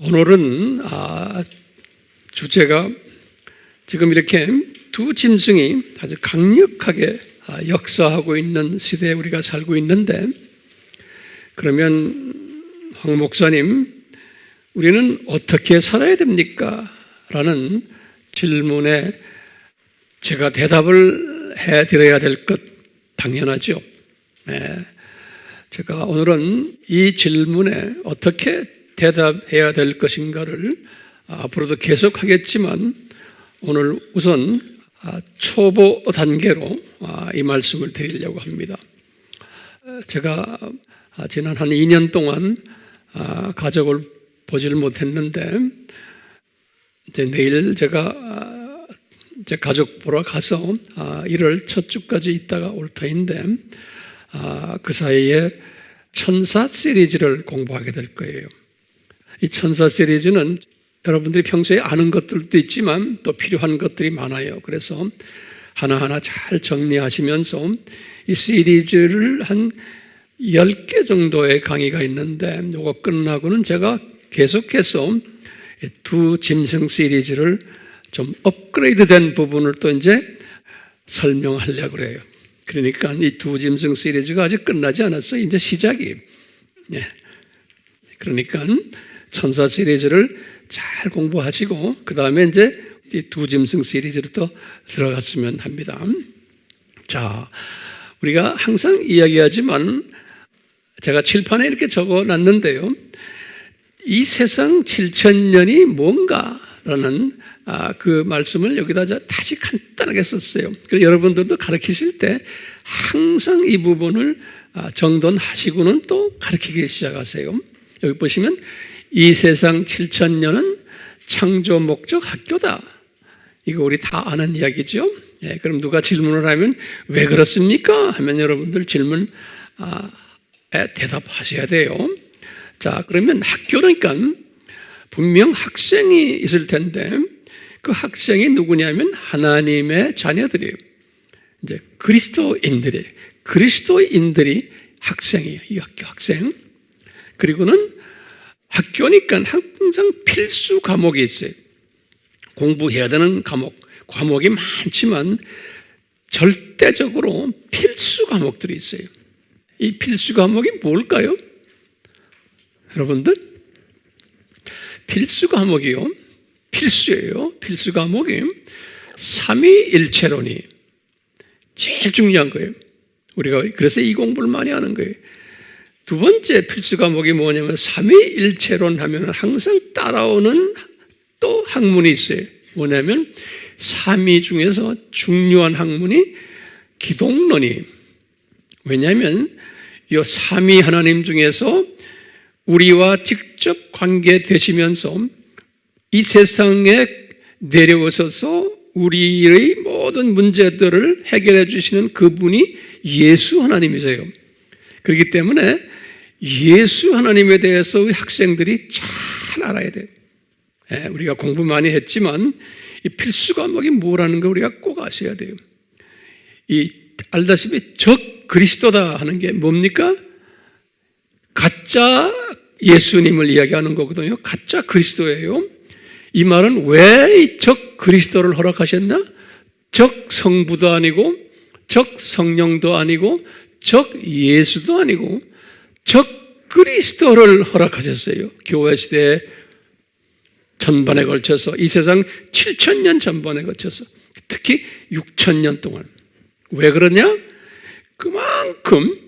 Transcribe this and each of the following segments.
오늘은 주제가 지금 이렇게 두 짐승이 아주 강력하게 역사하고 있는 시대에 우리가 살고 있는데, 그러면 황 목사님, 우리는 어떻게 살아야 됩니까? 라는 질문에 제가 대답을 해드려야 될 것 당연하죠. 제가 오늘은 이 질문에 어떻게 대답해야 될 것인가를 앞으로도 계속 하겠지만, 오늘 우선 초보 단계로 이 말씀을 드리려고 합니다. 제가 지난 한 2년 동안 가족을 보질 못했는데, 이제 내일 제가 제 가족 보러 가서 1월 첫 주까지 있다가 올 터인데, 그 사이에 천사 시리즈를 공부하게 될 거예요. 이 천사 시리즈는 여러분들이 평소에 아는 것들도 있지만 또 필요한 것들이 많아요. 그래서 하나하나 잘 정리하시면서 이 시리즈를 한 10개 정도의 강의가 있는데, 이거 끝나고는 제가 계속해서 두 짐승 시리즈를 좀 업그레이드 된 부분을 또 이제 설명하려고 그래요. 그러니까 이 두 짐승 시리즈가 아직 끝나지 않았어요. 이제 시작이에요. 그러니까 천사 시리즈를 잘 공부하시고, 그 다음에 이제 이 두 짐승 시리즈로 또 들어갔으면 합니다. 자, 우리가 항상 이야기하지만 제가 칠판에 이렇게 적어 놨는데요. 이 세상 7,000년이 뭔가라는 그 말씀을 여기다 다시 간단하게 썼어요. 그래서 여러분들도 가르치실 때 항상 이 부분을 정돈하시고는 또 가르치기 시작하세요. 여기 보시면 이 세상 7,000년은 창조 목적 학교다. 이거 우리 다 아는 이야기죠. 그럼 누가 질문을 하면 왜 그렇습니까? 하면 여러분들 질문 대답하셔야 돼요. 자, 그러면 학교니까 분명 학생이 있을 텐데, 그 학생이 누구냐면 하나님의 자녀들이에요. 이제 그리스도인들이 학생이에요. 이 학교 학생. 그리고는 학교니까 항상 필수 과목이 있어요. 공부해야 되는 과목이 많지만 절대적으로 필수 과목들이 있어요. 이 필수 과목이 뭘까요? 여러분들, 필수 과목이요, 필수예요. 필수 과목이 삼위일체론이 제일 중요한 거예요. 우리가 그래서 이 공부를 많이 하는 거예요. 두 번째 필수 과목이 뭐냐면, 삼위일체론 하면 항상 따라오는 또 학문이 있어요. 뭐냐면 삼위 중에서 중요한 학문이 기독론이. 왜냐하면 이 삼위 하나님 중에서 우리와 직접 관계되시면서 이 세상에 내려오셔서 우리의 모든 문제들을 해결해 주시는 그분이 예수 하나님이세요. 그렇기 때문에 예수 하나님에 대해서 우리 학생들이 잘 알아야 돼요. 우리가 공부 많이 했지만 이 필수 과목이 뭐라는 걸 우리가 꼭 아셔야 돼요. 이 알다시피 적 그리스도다 하는 게 뭡니까? 가짜 예수님을 이야기하는 거거든요. 가짜 그리스도예요. 이 말은 왜 적 그리스도를 허락하셨나? 적 성부도 아니고, 적 성령도 아니고, 적 예수도 아니고, 적 그리스도를 허락하셨어요. 교회 시대 전반에 걸쳐서, 이 세상 7,000년 전반에 걸쳐서, 특히 6,000년 동안. 왜 그러냐? 그만큼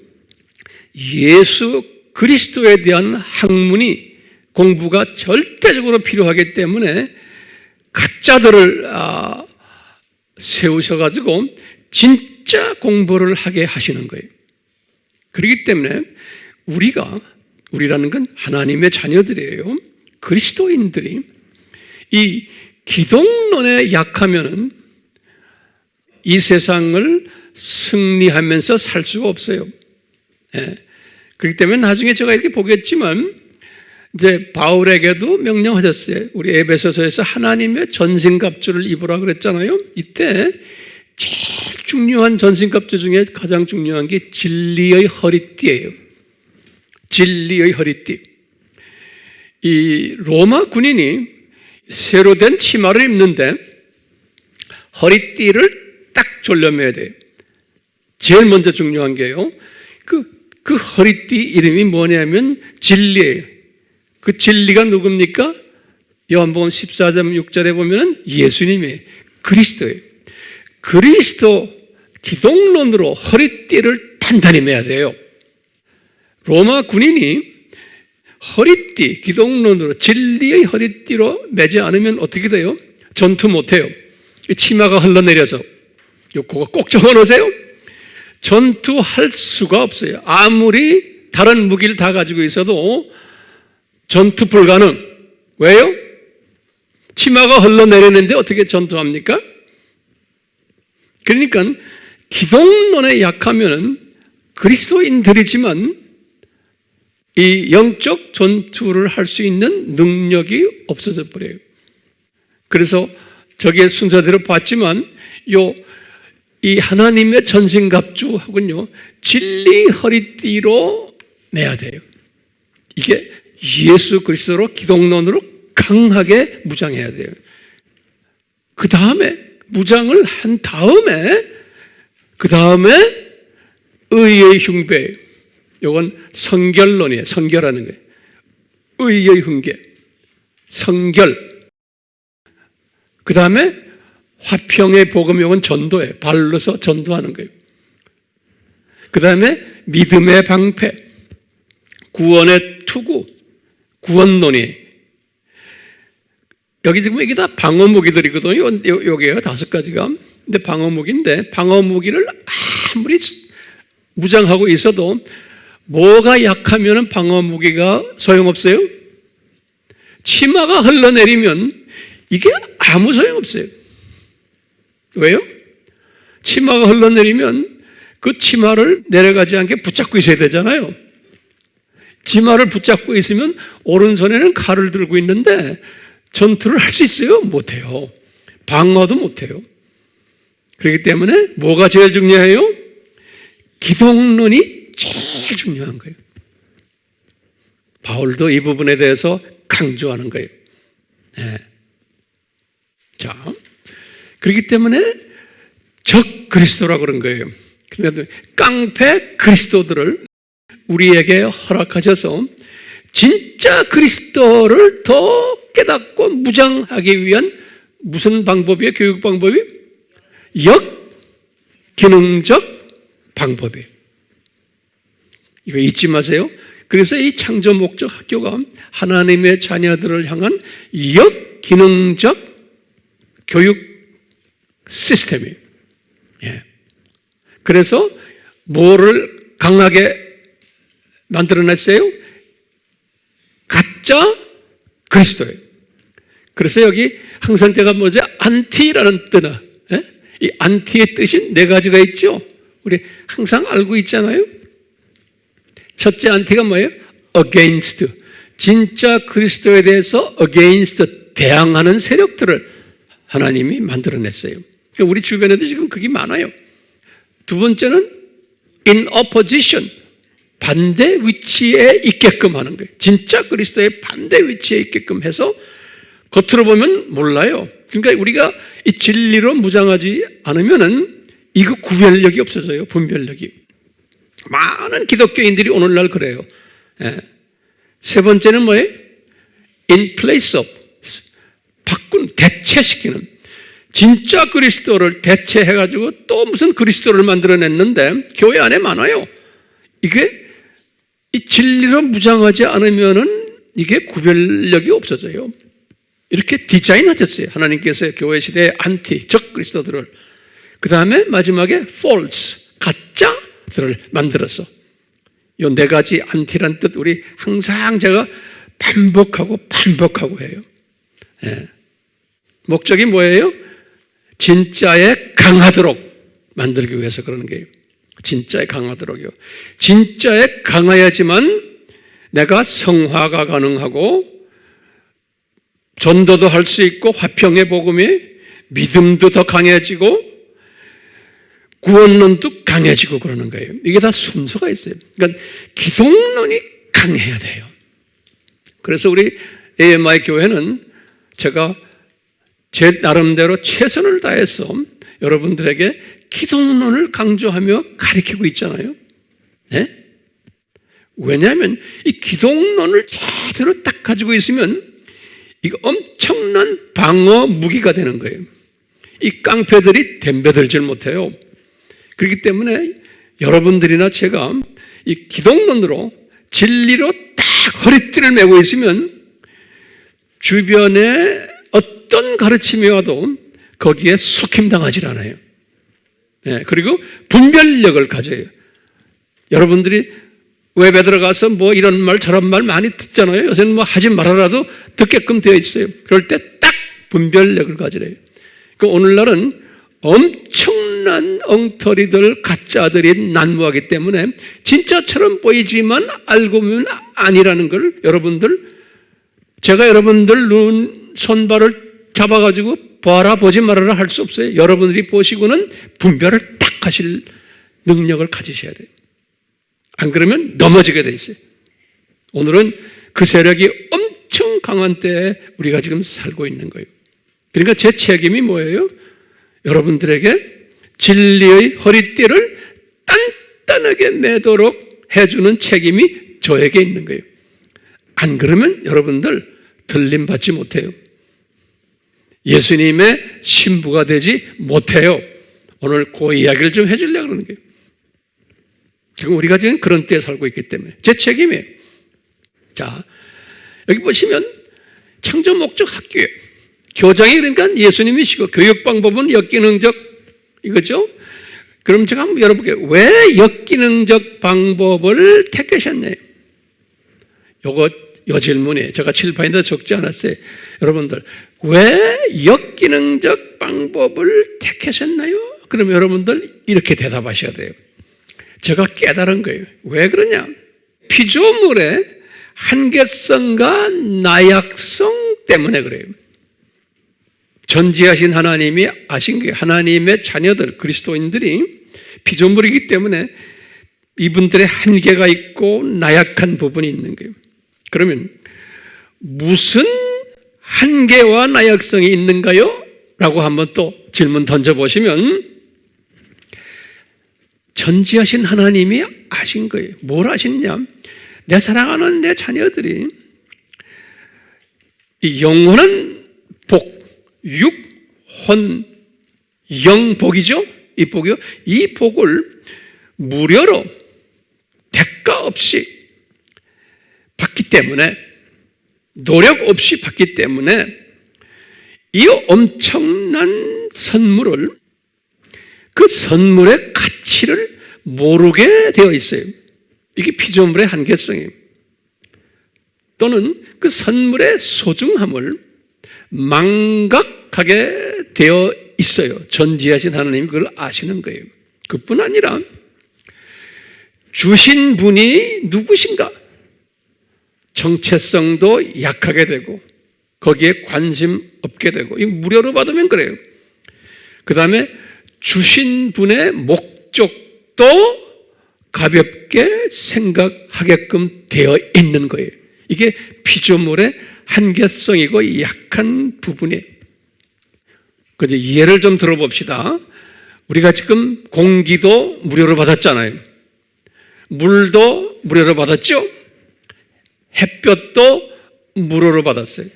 예수 그리스도에 대한 학문이, 공부가 절대적으로 필요하기 때문에 가짜들을 세우셔가지고 진짜 공부를 하게 하시는 거예요. 그렇기 때문에 우리라는 건 하나님의 자녀들이에요. 그리스도인들이 이 기독론에 약하면은 이 세상을 승리하면서 살 수가 없어요. 그렇기 때문에 나중에 제가 이렇게 보겠지만, 이제 바울에게도 명령하셨어요. 우리 에베소서에서 하나님의 전신갑주를 입으라 그랬잖아요. 이때 제일 중요한 전신갑주 중에 가장 중요한 게 진리의 허리띠예요. 진리의 허리띠. 이 로마 군인이 새로 된 치마를 입는데 허리띠를 딱 졸려매야 돼요. 제일 먼저 중요한 게요. 그 허리띠 이름이 뭐냐면 진리예요. 그 진리가 누굽니까? 요한복음 14장 6절에 보면 예수님이에요. 그리스도예요. 그리스도 기독론으로 허리띠를 단단히 매야 돼요. 로마 군인이 허리띠, 기독론으로 진리의 허리띠로 매지 않으면 어떻게 돼요? 전투 못해요. 치마가 흘러내려서 그거 꼭 적어놓으세요. 전투할 수가 없어요. 아무리 다른 무기를 다 가지고 있어도 전투 불가능. 왜요? 치마가 흘러내리는데 어떻게 전투합니까? 그러니까 기독론에 약하면은 그리스도인들이지만 이 영적 전투를 할 수 있는 능력이 없어져 버려요. 그래서 저게 순서대로 봤지만 이 하나님의 전신갑주하고는요, 진리 허리띠로 매야 돼요. 이게 예수 그리스도로 기독론으로 강하게 무장해야 돼요. 그 다음에 무장을 한 다음에 의의 흉배, 이건 성결론이에요. 성결하는 거예요. 의의 흉계, 성결. 그 다음에 화평의 복음, 이건 전도예요. 발로서 전도하는 거예요. 그 다음에 믿음의 방패, 구원의 투구, 구원론이. 여기 지금 이게 다 방어무기들이거든요. 여기에요. 5가지가. 근데 방어무기인데, 방어무기를 아무리 무장하고 있어도 뭐가 약하면 방어무기가 소용없어요? 치마가 흘러내리면 이게 아무 소용없어요. 왜요? 치마가 흘러내리면 그 치마를 내려가지 않게 붙잡고 있어야 되잖아요. 치마를 붙잡고 있으면 오른손에는 칼을 들고 있는데 전투를 할 수 있어요? 못해요. 방어도 못해요. 그렇기 때문에 뭐가 제일 중요해요? 기독론이 제일 중요한 거예요. 바울도 이 부분에 대해서 강조하는 거예요. 네. 자, 그렇기 때문에 적 그리스도라고 그런 거예요. 그런데 깡패 그리스도들을 우리에게 허락하셔서 진짜 그리스도를 더 깨닫고 무장하기 위한 무슨 방법이에요? 교육 방법이? 역기능적 방법이에요. 이거 잊지 마세요. 그래서 이 창조 목적 학교가 하나님의 자녀들을 향한 역기능적 교육 시스템이에요. 예. 그래서 뭐를 강하게 만들어냈어요? 가짜 그리스도예요. 그래서 여기 항상 제가 뭐죠? 안티라는 뜻은, 예? 이 안티의 뜻이 4가지가 있죠. 우리 항상 알고 있잖아요. 첫째 안티가 뭐예요? against. 진짜 그리스도에 대해서 against, 대항하는 세력들을 하나님이 만들어냈어요. 우리 주변에도 지금 그게 많아요. 두 번째는 in opposition, 반대 위치에 있게끔 하는 거예요. 진짜 그리스도의 반대 위치에 있게끔 해서 겉으로 보면 몰라요. 그러니까 우리가 이 진리로 무장하지 않으면은 이거 구별력이 없어져요. 분별력이. 많은 기독교인들이 오늘날 그래요. 예. 세 번째는 뭐예요? in place of, 대체시키는. 진짜 그리스도를 대체해가지고 또 무슨 그리스도를 만들어냈는데 교회 안에 많아요. 이게 이 진리로 무장하지 않으면은 이게 구별력이 없어져요. 이렇게 디자인하셨어요. 하나님께서 교회 시대의 안티, 적 그리스도들을. 그 다음에 마지막에 false, 가짜들을 만들어서. 이 4가지 안티란 뜻 우리 항상 제가 반복하고 해요. 예. 목적이 뭐예요? 진짜에 강하도록 만들기 위해서 그러는 거예요. 진짜에 강하도록요. 진짜에 강해야지만 내가 성화가 가능하고 전도도 할 수 있고 화평의 복음이 믿음도 더 강해지고 구원론도 강해지고 그러는 거예요. 이게 다 순서가 있어요. 그러니까 기독론이 강해야 돼요. 그래서 우리 AMI 교회는 제가 제 나름대로 최선을 다해서 여러분들에게 기독론을 강조하며 가르치고 있잖아요. 네? 왜냐하면 이 기독론을 제대로 딱 가지고 있으면 이거 엄청난 방어 무기가 되는 거예요. 이 깡패들이 덤벼들질 못해요. 그렇기 때문에 여러분들이나 제가 이 기독론으로 진리로 딱 허리띠를 메고 있으면 주변에 어떤 가르침이 와도 거기에 속힘당하지 않아요. 네, 그리고 분별력을 가져요. 여러분들이 웹에 들어가서 뭐 이런 말 저런 말 많이 듣잖아요. 요새는 뭐 하지 말아라도 듣게끔 되어 있어요. 그럴 때 딱 분별력을 가지래요. 그러니까 오늘날은 엄청난 엉터리들, 가짜들이 난무하기 때문에 진짜처럼 보이지만 알고 보면 아니라는 걸 제가 여러분들 눈, 손발을 잡아가지고 봐라 보지 말아라 할 수 없어요. 여러분들이 보시고는 분별을 딱 하실 능력을 가지셔야 돼요. 안 그러면 넘어지게 돼 있어요. 오늘은 그 세력이 엄청 강한 때에 우리가 지금 살고 있는 거예요. 그러니까 제 책임이 뭐예요? 여러분들에게 진리의 허리띠를 단단하게 매도록 해주는 책임이 저에게 있는 거예요. 안 그러면 여러분들 들림받지 못해요. 예수님의 신부가 되지 못해요. 오늘 그 이야기를 좀 해주려고 그러는 거예요. 지금 우리가 지금 그런 때에 살고 있기 때문에 제 책임이에요. 자, 여기 보시면 창조 목적 학교예요. 교장이 그러니까 예수님이시고 교육 방법은 역기능적 이거죠. 그럼 제가 한번 여러분께 왜 역기능적 방법을 택하셨나요? 요 질문에 제가 칠판에다 적지 않았어요. 여러분들 왜 역기능적 방법을 택하셨나요? 그럼 여러분들 이렇게 대답하셔야 돼요. 제가 깨달은 거예요. 왜 그러냐? 피조물의 한계성과 나약성 때문에 그래요. 전지하신 하나님이 아신 거예요. 하나님의 자녀들, 그리스도인들이 피조물이기 때문에 이분들의 한계가 있고 나약한 부분이 있는 거예요. 그러면 무슨 한계와 나약성이 있는가요? 라고 한번 또 질문 던져보시면 전지하신 하나님이 아신 거예요. 뭘 아시냐? 내 사랑하는 내 자녀들이 이 영원한 복, 육, 혼, 영 복이죠? 이 복이요. 이 복을 무료로 대가 없이 받기 때문에 노력 없이 받기 때문에 이 엄청난 선물을 그 선물의 가치를 모르게 되어 있어요. 이게 피조물의 한계성이에요. 또는 그 선물의 소중함을 망각하게 되어 있어요. 전지하신 하나님이 그걸 아시는 거예요. 그뿐 아니라 주신 분이 누구신가? 정체성도 약하게 되고 거기에 관심 없게 되고 이 무료로 받으면 그래요. 그 다음에 주신 분의 목적도 가볍게 생각하게끔 되어 있는 거예요. 이게 피조물의 한계성이고 약한 부분이에요. 그런데 예를 좀 들어봅시다. 우리가 지금 공기도 무료로 받았잖아요. 물도 무료로 받았죠? 햇볕도 무료로 받았어요.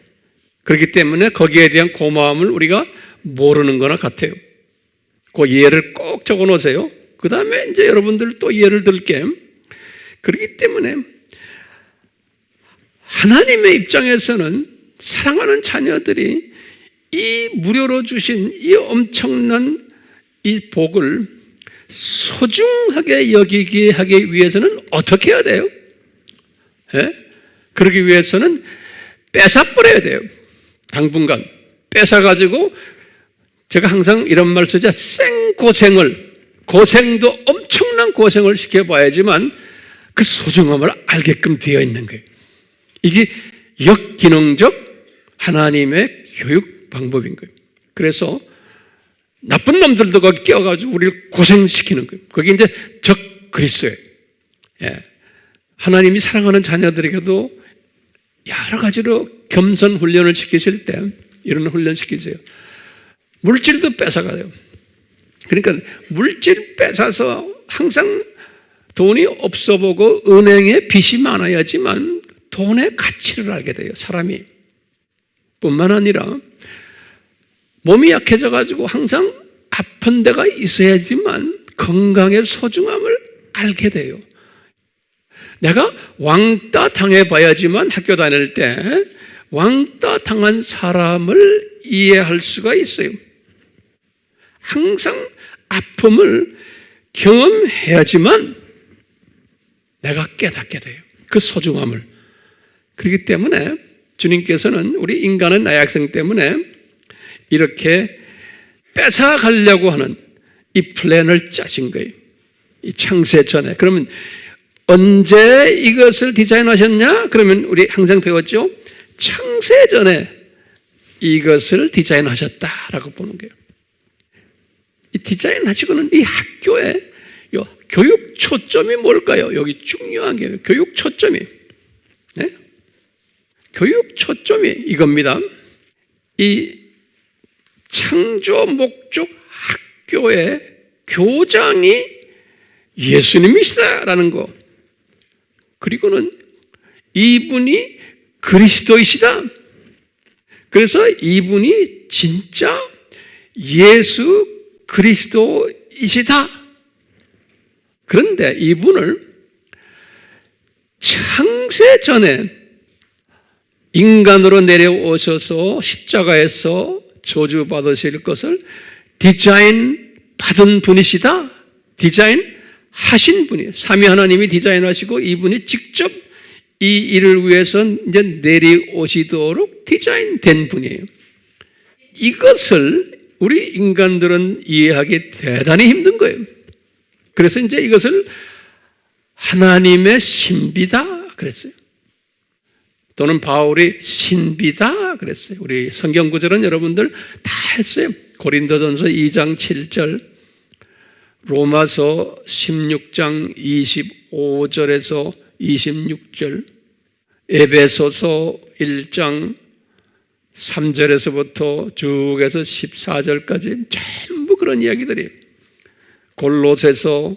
그렇기 때문에 거기에 대한 고마움을 우리가 모르는 거나 같아요. 그 예를 꼭 적어 놓으세요. 그 다음에 이제 여러분들 또 예를 들게. 그렇기 때문에 하나님의 입장에서는 사랑하는 자녀들이 이 무료로 주신 이 엄청난 이 복을 소중하게 여기게 하기 위해서는 어떻게 해야 돼요? 예? 그러기 위해서는 뺏어버려야 돼요. 당분간 뺏어가지고 제가 항상 이런 말 쓰죠. 고생도 엄청난 고생을 시켜봐야지만 그 소중함을 알게끔 되어 있는 거예요. 이게 역기능적 하나님의 교육 방법인 거예요. 그래서 나쁜 놈들도 거기 끼어가지고 우리를 고생시키는 거예요. 그게 이제 적 그리스도예요. 예. 하나님이 사랑하는 자녀들에게도 여러 가지로 겸손 훈련을 시키실 때 이런 훈련 시키세요. 물질도 뺏어가요. 그러니까 물질 뺏어서 항상 돈이 없어 보고 은행에 빚이 많아야지만 돈의 가치를 알게 돼요. 사람이. 뿐만 아니라 몸이 약해져 가지고 항상 아픈 데가 있어야지만 건강의 소중함을 알게 돼요. 내가 왕따 당해봐야지만 학교 다닐 때 왕따 당한 사람을 이해할 수가 있어요. 항상 아픔을 경험해야지만 내가 깨닫게 돼요. 그 소중함을. 그렇기 때문에 주님께서는 우리 인간의 나약성 때문에 이렇게 뺏어가려고 하는 이 플랜을 짜신 거예요. 이 창세 전에. 그러면 언제 이것을 디자인하셨냐? 그러면 우리 항상 배웠죠? 창세 전에 이것을 디자인하셨다라고 보는 거예요. 이 디자인하시고는 이 학교에 교육 초점이 뭘까요? 여기 중요한 게 교육 초점이. 네? 교육 초점이 이겁니다. 이 창조 목적 학교의 교장이 예수님이시다라는 거. 그리고는 이분이 그리스도이시다. 그래서 이분이 진짜 예수 그리스도이시다. 그런데 이분을 창세 전에 인간으로 내려오셔서 십자가에서 저주받으실 것을 디자인 받은 분이시다. 디자인 하신 분이에요. 삼위 하나님이 디자인하시고 이분이 직접 이 일을 위해서 이제 내려오시도록 디자인된 분이에요. 이것을 우리 인간들은 이해하기 대단히 힘든 거예요. 그래서 이제 이것을 하나님의 신비다 그랬어요. 또는 바울이 신비다 그랬어요. 우리 성경 구절은 여러분들 다 했어요. 고린도전서 2장 7절, 로마서 16장 25절에서 26절, 에베소서 1장 3절에서부터 쭉 해서 14절까지 전부 그런 이야기들이에요. 골로새서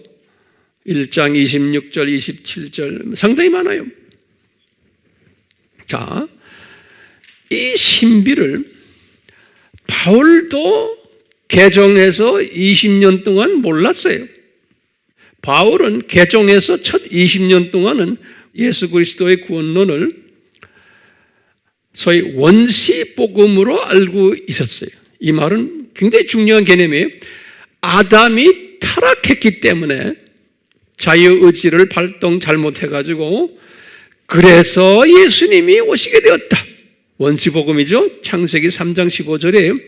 1장 26절, 27절 상당히 많아요. 자, 이 신비를 바울도 개종해서 20년 동안 몰랐어요. 바울은 개종해서 첫 20년 동안은 예수 그리스도의 구원론을 소위 원시 복음으로 알고 있었어요. 이 말은 굉장히 중요한 개념이에요. 아담이 타락했기 때문에 자유의지를 발동 잘못해가지고 그래서 예수님이 오시게 되었다. 원시 복음이죠. 창세기 3장 15절에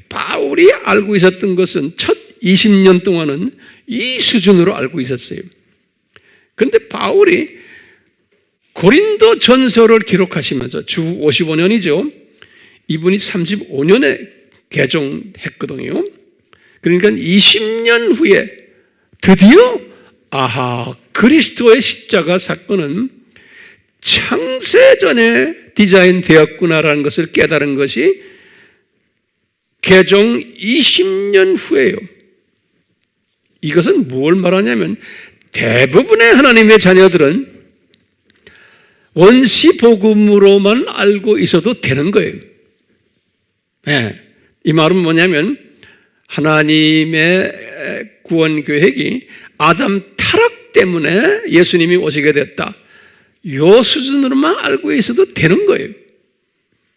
바울이 알고 있었던 것은 첫 20년 동안은 이 수준으로 알고 있었어요. 그런데 바울이 고린도 전서를 기록하시면서 주 55년이죠. 이분이 35년에 개종했거든요. 그러니까 20년 후에 드디어 그리스도의 십자가 사건은 창세전에 디자인되었구나라는 것을 깨달은 것이 개종 20년 후에요. 이것은 뭘 말하냐면 대부분의 하나님의 자녀들은 원시 복음으로만 알고 있어도 되는 거예요. 네. 이 말은 뭐냐면 하나님의 구원 계획이 아담 타락 때문에 예수님이 오시게 됐다. 이 수준으로만 알고 있어도 되는 거예요.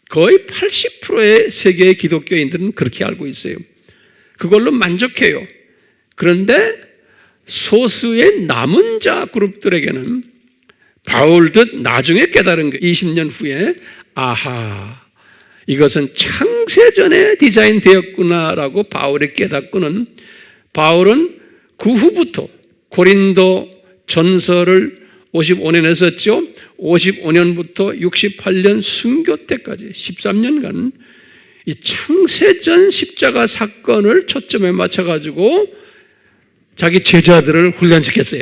거의 80%의 세계의 기독교인들은 그렇게 알고 있어요. 그걸로 만족해요. 그런데 소수의 남은 자 그룹들에게는 바울도 나중에 깨달은 거 20년 후에 이것은 창세전에 디자인되었구나라고 바울이 깨닫고는 바울은 그 후부터 고린도 전서를 55년 했었죠. 55년부터 68년 순교 때까지 13년간 이 창세전 십자가 사건을 초점에 맞춰가지고 자기 제자들을 훈련시켰어요.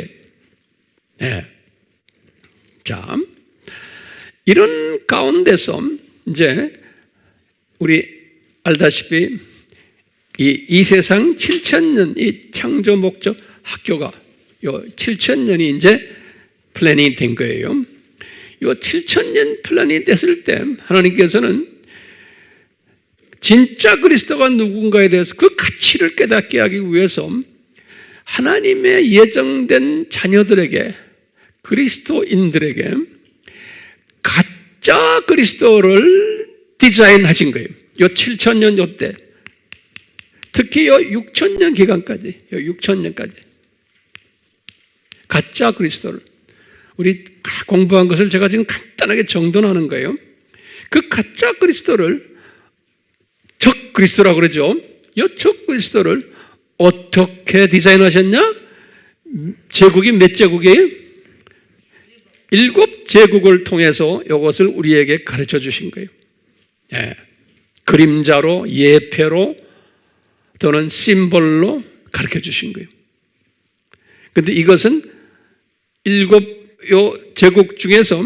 네. 자, 이런 가운데서 이제 우리 알다시피 이 세상 7,000년 이 창조 목적 학교가 요 7,000년이 이제 플랜이 된 거예요. 요 7,000년 플랜이 됐을 때 하나님께서는 진짜 그리스도가 누군가에 대해서 그 가치를 깨닫게 하기 위해서 하나님의 예정된 자녀들에게, 그리스도인들에게 가짜 그리스도를 디자인하신 거예요. 요 7,000년 요때, 특히 요 6,000년 기간까지, 요 6,000년까지 가짜 그리스도를, 우리 공부한 것을 제가 지금 간단하게 정돈하는 거예요. 그 가짜 그리스도를 적 그리스도라고 그러죠. 이 적 그리스도를 어떻게 디자인하셨냐? 제국이 몇 제국이에요? 7제국을 통해서 이것을 우리에게 가르쳐 주신 거예요. 예. 그림자로, 예표로 또는 심볼로 가르쳐 주신 거예요. 그런데 이것은 7제국 중에서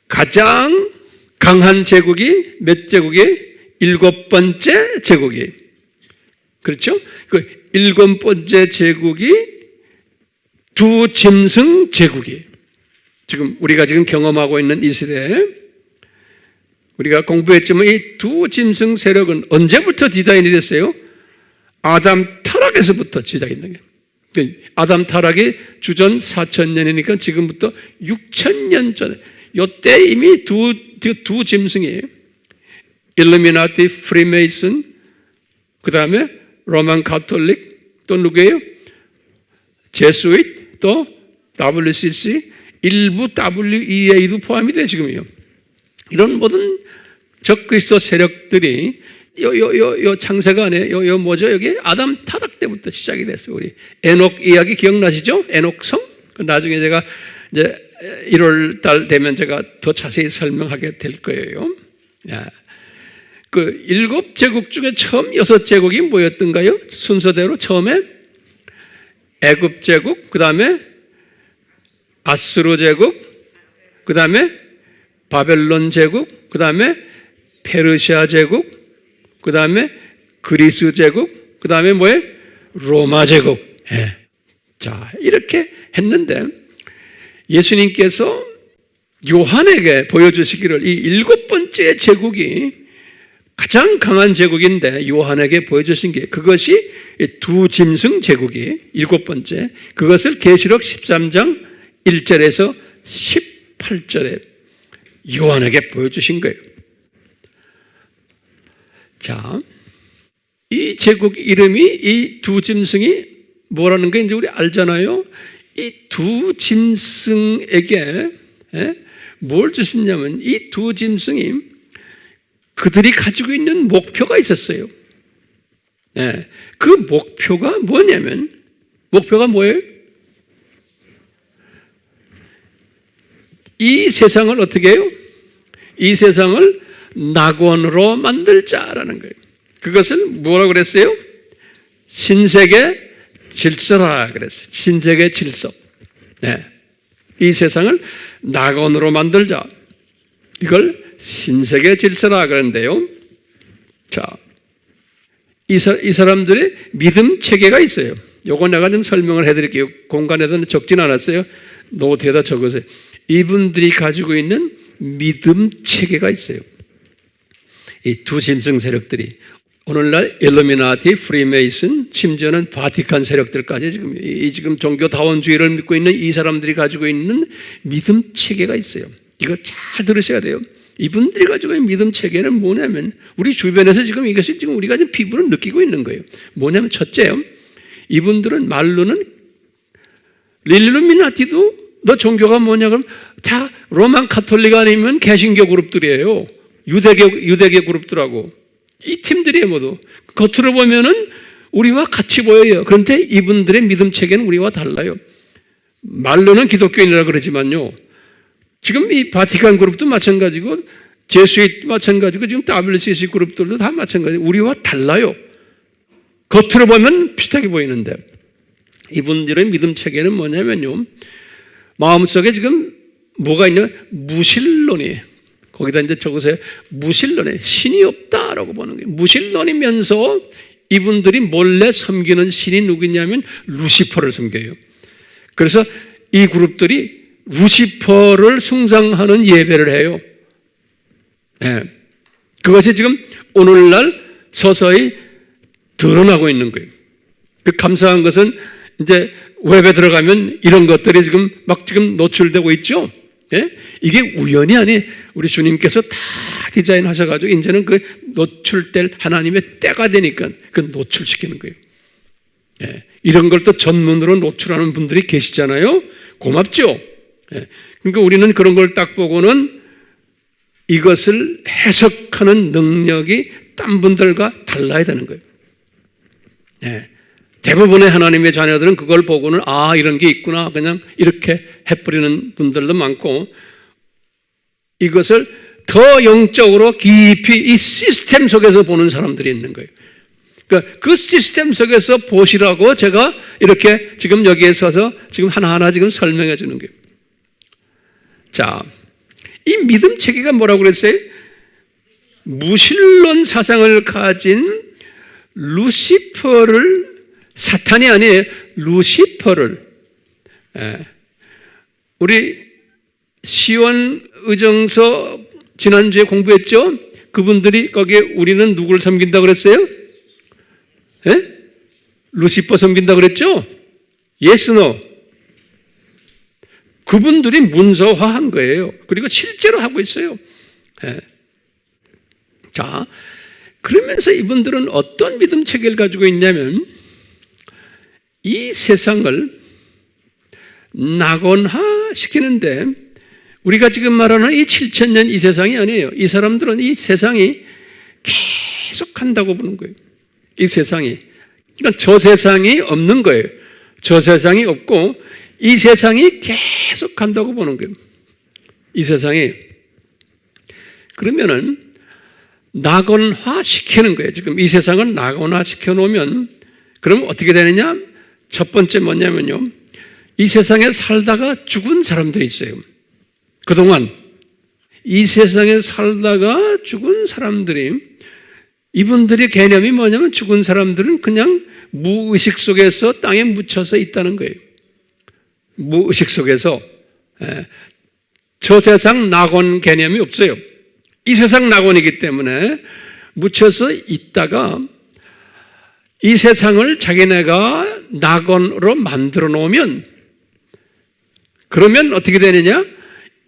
가장 강한 제국이 몇 제국이에요? 7번째 제국이에요. 그렇죠? 그 7번째 제국이 두 짐승 제국이에요. 지금 우리가 지금 경험하고 있는 이 시대에 우리가 공부했지만 이 두 짐승 세력은 언제부터 디자인이 됐어요? 아담 타락에서부터 디자인이 된 거예요. 아담 타락이 주전 4,000년이니까 지금부터 6,000년 전에 이때 이미 두 짐승이에요. 일루미나티, 프리메이슨, 그 다음에 로만 가톨릭, 또 누구예요? 제수잇, 또 WCC, 일부 WEA도 포함이 돼 지금요. 이런 모든 적그리스도 세력들이 요 창세간에 뭐죠? 여기 아담 타락 때부터 시작이 됐어요. 우리 에녹 이야기 기억나시죠? 에녹성. 나중에 제가 이제 1월 달 되면 제가 더 자세히 설명하게 될 거예요. 그 7제국 중에 처음 6제국이 뭐였던가요? 순서대로 처음에 애굽 제국, 그 다음에 아스루 제국, 그 다음에 바벨론 제국, 그 다음에 페르시아 제국, 그 다음에 그리스 제국, 그 다음에 뭐예요? 로마 제국. 예. 자, 이렇게 했는데 예수님께서 요한에게 보여주시기를 이 7번째 제국이 가장 강한 제국인데 요한에게 보여주신 게 그것이 두 짐승 제국이 7번째, 그것을 계시록 13장 1절에서 18절에 요한에게 보여주신 거예요. 자, 이 제국 이름이 이 두 짐승이 뭐라는 게 이제 우리 알잖아요. 이 두 짐승에게 뭘 주셨냐면 이 두 짐승이 그들이 가지고 있는 목표가 있었어요. 그 목표가 뭐냐면, 목표가 뭐예요? 이 세상을 어떻게 해요? 이 세상을 낙원으로 만들자라는 거예요. 그것을 뭐라고 그랬어요? 신세계 질서라 그랬어요. 신세계 질서. 이 세상을 낙원으로 만들자. 이걸 신세계 질서라 그러는데요. 자, 이 사람들의 믿음 체계가 있어요. 요거 내가 좀 설명을 해드릴게요. 공간에도 적진 않았어요. 노트에다 적으세요. 이분들이 가지고 있는 믿음 체계가 있어요. 이 두 짐승 세력들이 오늘날 일루미나티, 프리메이슨, 심지어는 바티칸 세력들까지 지금 종교다원주의를 믿고 있는 이 사람들이 가지고 있는 믿음 체계가 있어요. 이거 잘 들으셔야 돼요. 이분들이 가지고 있는 믿음 체계는 뭐냐면 우리 주변에서 지금 이것이 지금 우리가 지금 피부로 느끼고 있는 거예요. 뭐냐면 첫째요, 이분들은 말로는 일루미나티도 너 종교가 뭐냐 그럼 다 로만 가톨릭 아니면 개신교 그룹들이에요. 유대교 그룹들하고 이 팀들이에요. 모두 겉으로 보면은 우리와 같이 보여요. 그런데 이분들의 믿음 체계는 우리와 달라요. 말로는 기독교인이라 그러지만요, 지금 이 바티칸 그룹도 마찬가지고 제수잇 마찬가지고 지금 WCC 그룹들도 다 마찬가지고 우리와 달라요. 겉으로 보면 비슷하게 보이는데 이분들의 믿음 체계는 뭐냐면요, 마음속에 지금 뭐가 있냐? 무신론이. 거기다 이제 적으세요. 무신론에 신이 없다라고 보는 거예요. 무신론이면서 이분들이 몰래 섬기는 신이 누구냐면 루시퍼를 섬겨요. 그래서 이 그룹들이 루시퍼를 숭상하는 예배를 해요. 네. 그것이 지금 오늘날 서서히 드러나고 있는 거예요. 그 감사한 것은 이제 웹에 들어가면 이런 것들이 지금 노출되고 있죠. 예? 이게 우연이 아니, 우리 주님께서 다 디자인하셔가지고 이제는 그 노출될 하나님의 때가 되니까 그 노출시키는 거예요. 예. 이런 걸 또 전문으로 노출하는 분들이 계시잖아요. 고맙죠. 예. 그러니까 우리는 그런 걸 딱 보고는 이것을 해석하는 능력이 딴 분들과 달라야 되는 거예요. 예. 대부분의 하나님의 자녀들은 그걸 보고는 아, 이런 게 있구나, 그냥 이렇게 해버리는 분들도 많고, 이것을 더 영적으로 깊이 이 시스템 속에서 보는 사람들이 있는 거예요. 그러니까 그 시스템 속에서 보시라고 제가 이렇게 지금 여기에 서서 지금 하나하나 지금 설명해 주는 거예요. 자, 이 믿음 체계가 뭐라고 그랬어요? 무신론 사상을 가진 루시퍼를, 사탄이 아니에요, 루시퍼를, 우리 시온 의정서 지난주에 공부했죠? 그분들이 거기에 우리는 누구를 섬긴다고 그랬어요? 예? 루시퍼 섬긴다고 그랬죠? Yes, no? 그분들이 문서화한 거예요. 그리고 실제로 하고 있어요. 예. 자, 그러면서 이분들은 어떤 믿음 체계를 가지고 있냐면 이 세상을 낙원화 시키는데, 우리가 지금 말하는 이 7,000년 이 세상이 아니에요. 이 사람들은 이 세상이 계속 한다고 보는 거예요. 이 세상이. 그러니까 저 세상이 없는 거예요. 저 세상이 없고 이 세상이 계속 간다고 보는 거예요. 이 세상이. 그러면은 낙원화 시키는 거예요. 지금 이 세상을 낙원화 시켜놓으면 그럼 어떻게 되느냐? 첫 번째 뭐냐면요, 이 세상에 살다가 죽은 사람들이 있어요. 그동안 이 세상에 살다가 죽은 사람들이, 이분들의 개념이 뭐냐면 죽은 사람들은 그냥 무의식 속에서 땅에 묻혀서 있다는 거예요. 무의식 속에서. 저 세상 낙원 개념이 없어요. 이 세상 낙원이기 때문에 묻혀서 있다가 이 세상을 자기네가 낙원으로 만들어 놓으면, 그러면 어떻게 되느냐?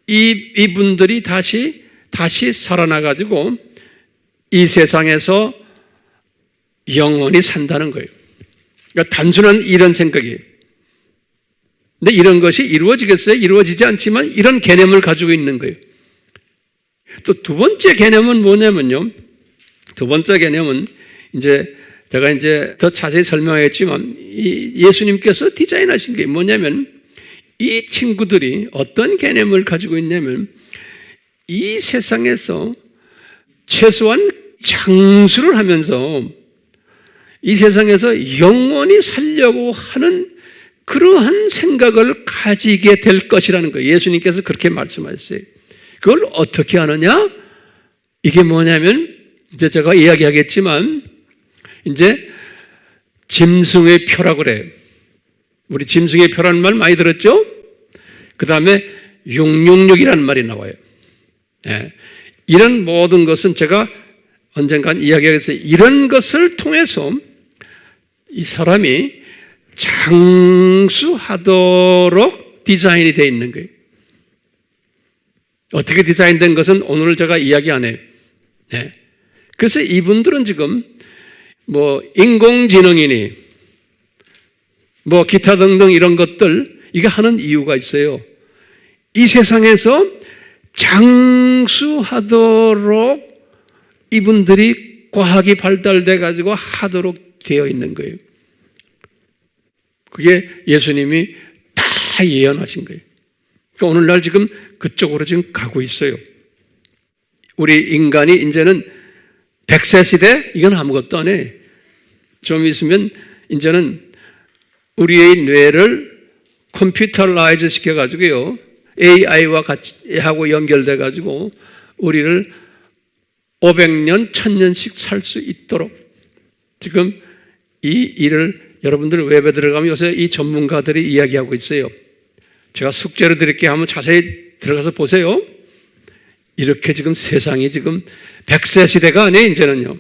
이분들이 다시 살아나가지고 이 세상에서 영원히 산다는 거예요. 그러니까 단순한 이런 생각이에요. 근데 이런 것이 이루어지겠어요? 이루어지지 않지만 이런 개념을 가지고 있는 거예요. 또 두 번째 개념은 뭐냐면요, 두 번째 개념은 제가 더 자세히 설명하겠지만 예수님께서 디자인하신 게 뭐냐면, 이 친구들이 어떤 개념을 가지고 있냐면 이 세상에서 최소한 장수를 하면서 이 세상에서 영원히 살려고 하는 그러한 생각을 가지게 될 것이라는 거예요. 예수님께서 그렇게 말씀하셨어요. 그걸 어떻게 하느냐? 이게 뭐냐면 이제 제가 이야기하겠지만 이제 짐승의 표라고 그래요. 우리 짐승의 표라는 말 많이 들었죠? 그 다음에 666이라는 말이 나와요. 예. 이런 모든 것은 제가 언젠간 이야기하겠어요. 이런 것을 통해서 이 사람이 장수하도록 디자인이 되어 있는 거예요. 어떻게 디자인된 것은 오늘 제가 이야기 안 해요. 예. 그래서 이분들은 지금 인공지능이니 기타 등등 이런 것들, 이게 하는 이유가 있어요. 이 세상에서 장수하도록 이분들이 과학이 발달돼 가지고 하도록 되어 있는 거예요. 그게 예수님이 다 예언하신 거예요. 그러니까 오늘날 지금 그쪽으로 지금 가고 있어요. 우리 인간이 이제는 100세 시대, 이건 아무것도 안 해. 좀 있으면 이제는 우리의 뇌를 컴퓨터라이즈 시켜가지고요, AI와 같이 하고 연결돼 가지고 우리를 500년, 1000년씩 살 수 있도록 지금 이 일을 여러분들 웹에 들어가면 요새 이 전문가들이 이야기하고 있어요. 제가 숙제로 드릴게요. 한번 자세히 들어가서 보세요. 이렇게 지금 세상이 지금 100세 시대가 아니에요. 이제는요.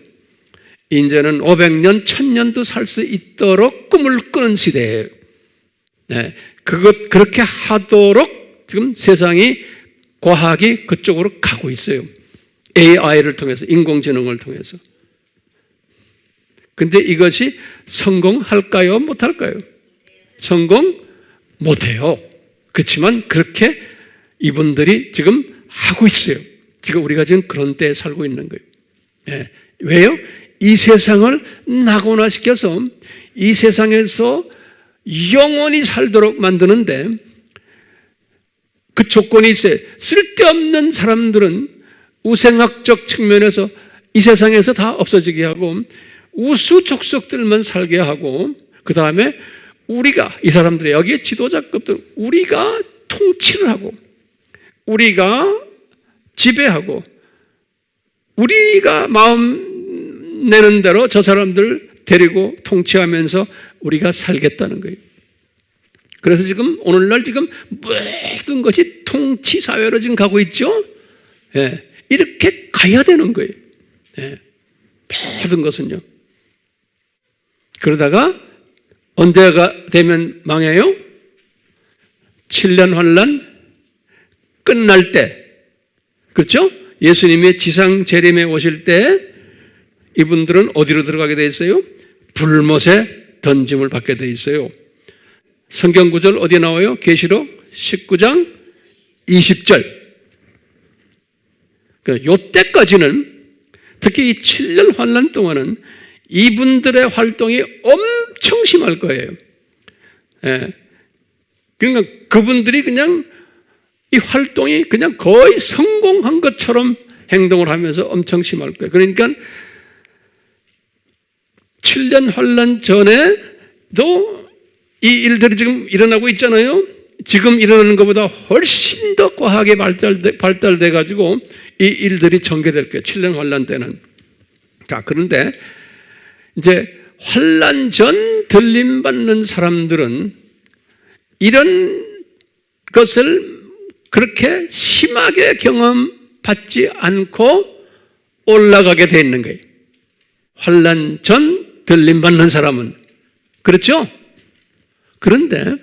이제는 500년, 1000년도 살 수 있도록 꿈을 꾸는 시대예요. 네, 그렇게 하도록 지금 세상이 과학이 그쪽으로 가고 있어요. AI를 통해서, 인공지능을 통해서. 근데 이것이 성공할까요? 못할까요? 성공 못해요. 그렇지만 그렇게 이분들이 지금 하고 있어요. 지금 우리가 지금 그런 때에 살고 있는 거예요. 예. 왜요? 이 세상을 낙원화시켜서 이 세상에서 영원히 살도록 만드는데 그 조건이 있어요. 쓸데없는 사람들은 우생학적 측면에서 이 세상에서 다 없어지게 하고 우수 족속들만 살게 하고 그 다음에 우리가 이 사람들의 여기에 지도자급들 우리가 통치를 하고 우리가 지배하고 우리가 마음 내는 대로 저 사람들 데리고 통치하면서 우리가 살겠다는 거예요. 그래서 지금 오늘날 지금 모든 것이 통치 사회로 지금 가고 있죠. 예, 이렇게 가야 되는 거예요. 예, 모든 것은요. 그러다가 언제가 되면 망해요? 7년 환란 끝날 때, 그렇죠? 예수님의 지상 재림에 오실 때 이분들은 어디로 들어가게 돼 있어요? 불못에 던짐을 받게 돼 있어요. 성경 구절 어디에 나와요? 계시록 19장 20절. 요때까지는 특히 이 7년 환란 동안은 이분들의 활동이 엄청 심할 거예요. 예. 그러니까 그분들이 그냥 이 활동이 그냥 거의 성공한 것처럼 행동을 하면서 엄청 심할 거예요. 그러니까 7년 환란 전에도 이 일들이 지금 일어나고 있잖아요. 지금 일어나는 것보다 훨씬 더 과학이 발달돼 가지고 이 일들이 전개될 거예요. 7년 환란 때는. 자, 그런데 이제 환란 전 들림 받는 사람들은 이런 것을 그렇게 심하게 경험받지 않고 올라가게 돼 있는 거예요. 환란 전 들림 받는 사람은. 그렇죠? 그런데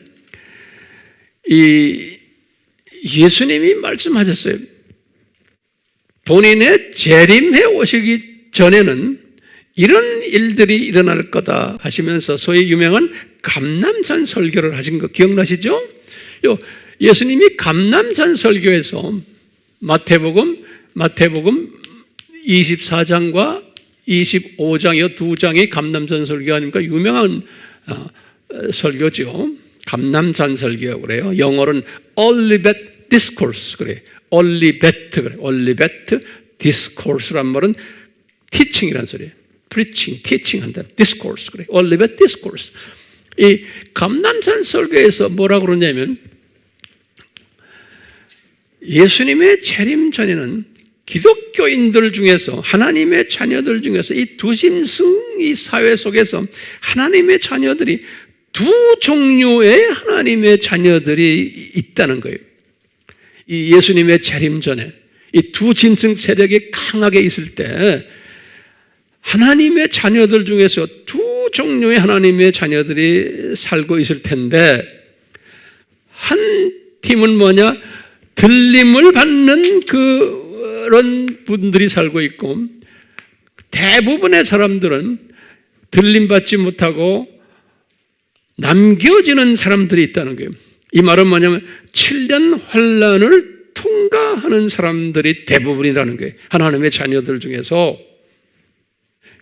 이 예수님이 말씀하셨어요. 본인의 재림해 오시기 전에는 이런 일들이 일어날 거다 하시면서 소위 유명한 감람산 설교를 하신 거 기억나시죠? 예수님이 감람산 설교에서 마태복음 24장과 25장 이 두 장이 감람산 설교 아닙니까? 유명한 설교죠. 감람산 설교라고 그래요. 영어로는 Olivet Discourse 그래요. Olivet 그래요. Olivet Discourse란 말은 teaching이라는 소리예요. Preaching, teaching 한다. Discourse 그래요. Olivet Discourse. 이 감람산 설교에서 뭐라고 그러냐면 예수님의 재림 전에는 기독교인들 중에서 하나님의 자녀들 중에서 이 두심승 이 사회 속에서 하나님의 자녀들이 두 종류의 하나님의 자녀들이 있다는 거예요. 이 예수님의 재림 전에 이 두 짐승 세력이 강하게 있을 때 하나님의 자녀들 중에서 두 종류의 하나님의 자녀들이 살고 있을 텐데 한 팀은 뭐냐? 들림을 받는 그런 분들이 살고 있고 대부분의 사람들은 들림받지 못하고 남겨지는 사람들이 있다는 거예요. 이 말은 뭐냐면 7년 환란을 통과하는 사람들이 대부분이라는 거예요. 하나님의 자녀들 중에서.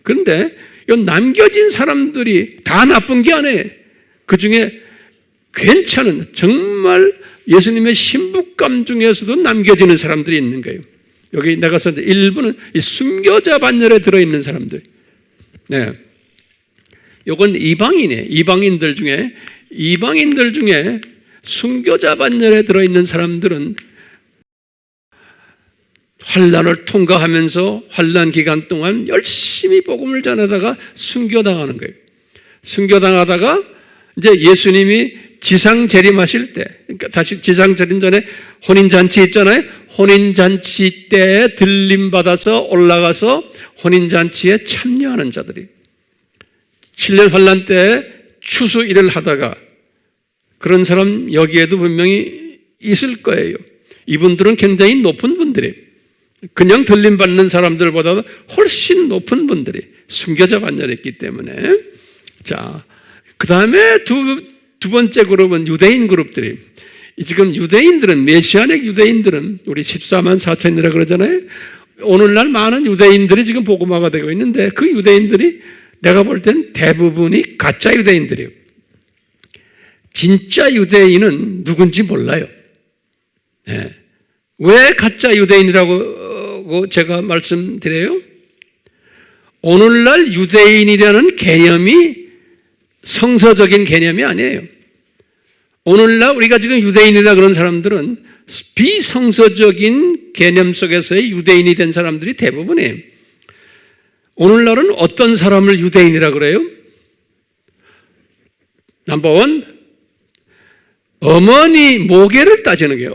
그런데 이 남겨진 사람들이 다 나쁜 게 아니에요. 그 중에 괜찮은 정말 예수님의 신부감 중에서도 남겨지는 사람들이 있는 거예요. 여기 내가 썼는데 일부는 이 순교자 반열에 들어있는 사람들. 네. 요건 이방인이에요. 이방인들 중에 순교자 반열에 들어있는 사람들은 환난을 통과하면서 환난 기간 동안 열심히 복음을 전하다가 순교당하는 거예요. 순교당하다가 이제 예수님이 지상 재림하실 때, 그러니까 다시 지상 재림 전에 혼인잔치 있잖아요. 혼인잔치 때에 들림받아서 올라가서 혼인잔치에 참여하는 자들이 7년 환난 때에 추수 일을 하다가 그런 사람 여기에도 분명히 있을 거예요. 이분들은 굉장히 높은 분들이에요. 그냥 들림받는 사람들보다 훨씬 높은 분들이 순교자 반열에 있기 때문에. 자, 그 다음에 두 번째 그룹은 유대인 그룹들이, 지금 유대인들은, 메시아닉 유대인들은 우리 14만 4천이라 그러잖아요. 오늘날 많은 유대인들이 지금 복음화가 되고 있는데 그 유대인들이 내가 볼 땐 대부분이 가짜 유대인들이에요. 진짜 유대인은 누군지 몰라요. 네. 왜 가짜 유대인이라고 제가 말씀드려요? 오늘날 유대인이라는 개념이 성서적인 개념이 아니에요. 오늘날 우리가 지금 유대인이라 그런 사람들은 비성서적인 개념 속에서의 유대인이 된 사람들이 대부분이에요. 오늘날은 어떤 사람을 유대인이라 그래요? 넘버원, 어머니 모계를 따지는 거예요.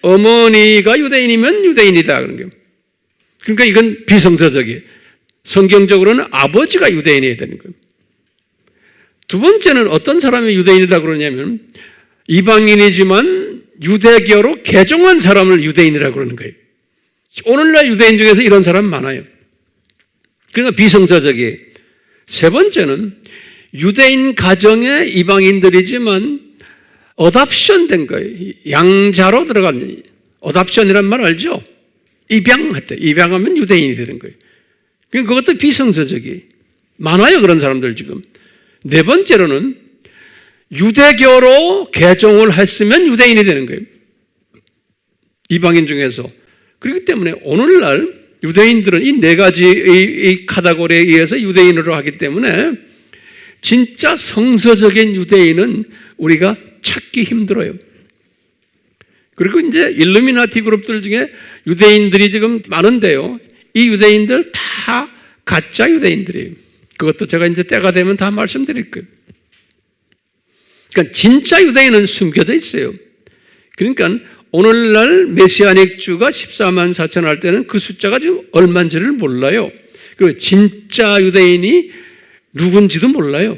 어머니가 유대인이면 유대인이다 그런 거예요. 그러니까 이건 비성서적이에요. 성경적으로는 아버지가 유대인이어야 되는 거예요. 두 번째는 어떤 사람이 유대인이다 그러냐면 이방인이지만 유대교로 개종한 사람을 유대인이라고 그러는 거예요. 오늘날 유대인 중에서 이런 사람 많아요. 그러니까 비성서적이에요. 세 번째는 유대인 가정의 이방인들이지만 어답션 된 거예요. 양자로 들어간, 어답션이란 말 알죠? 입양했대. 입양하면 유대인이 되는 거예요. 그러니까 그것도 비성서적이에요. 많아요, 그런 사람들 지금. 네 번째로는 유대교로 개종을 했으면 유대인이 되는 거예요. 이방인 중에서. 그렇기 때문에 오늘날 유대인들은 이 네 가지의 카테고리에 의해서 유대인으로 하기 때문에 진짜 성서적인 유대인은 우리가 찾기 힘들어요. 그리고 이제 일루미나티 그룹들 중에 유대인들이 지금 많은데요. 이 유대인들 다 가짜 유대인들이에요. 그것도 제가 이제 때가 되면 다 말씀드릴 거예요. 그러니까 진짜 유대인은 숨겨져 있어요. 그러니까 오늘날 메시아닉 주가 14만 4천 할 때는 그 숫자가 지금 얼마인지를 몰라요. 그리고 진짜 유대인이 누군지도 몰라요.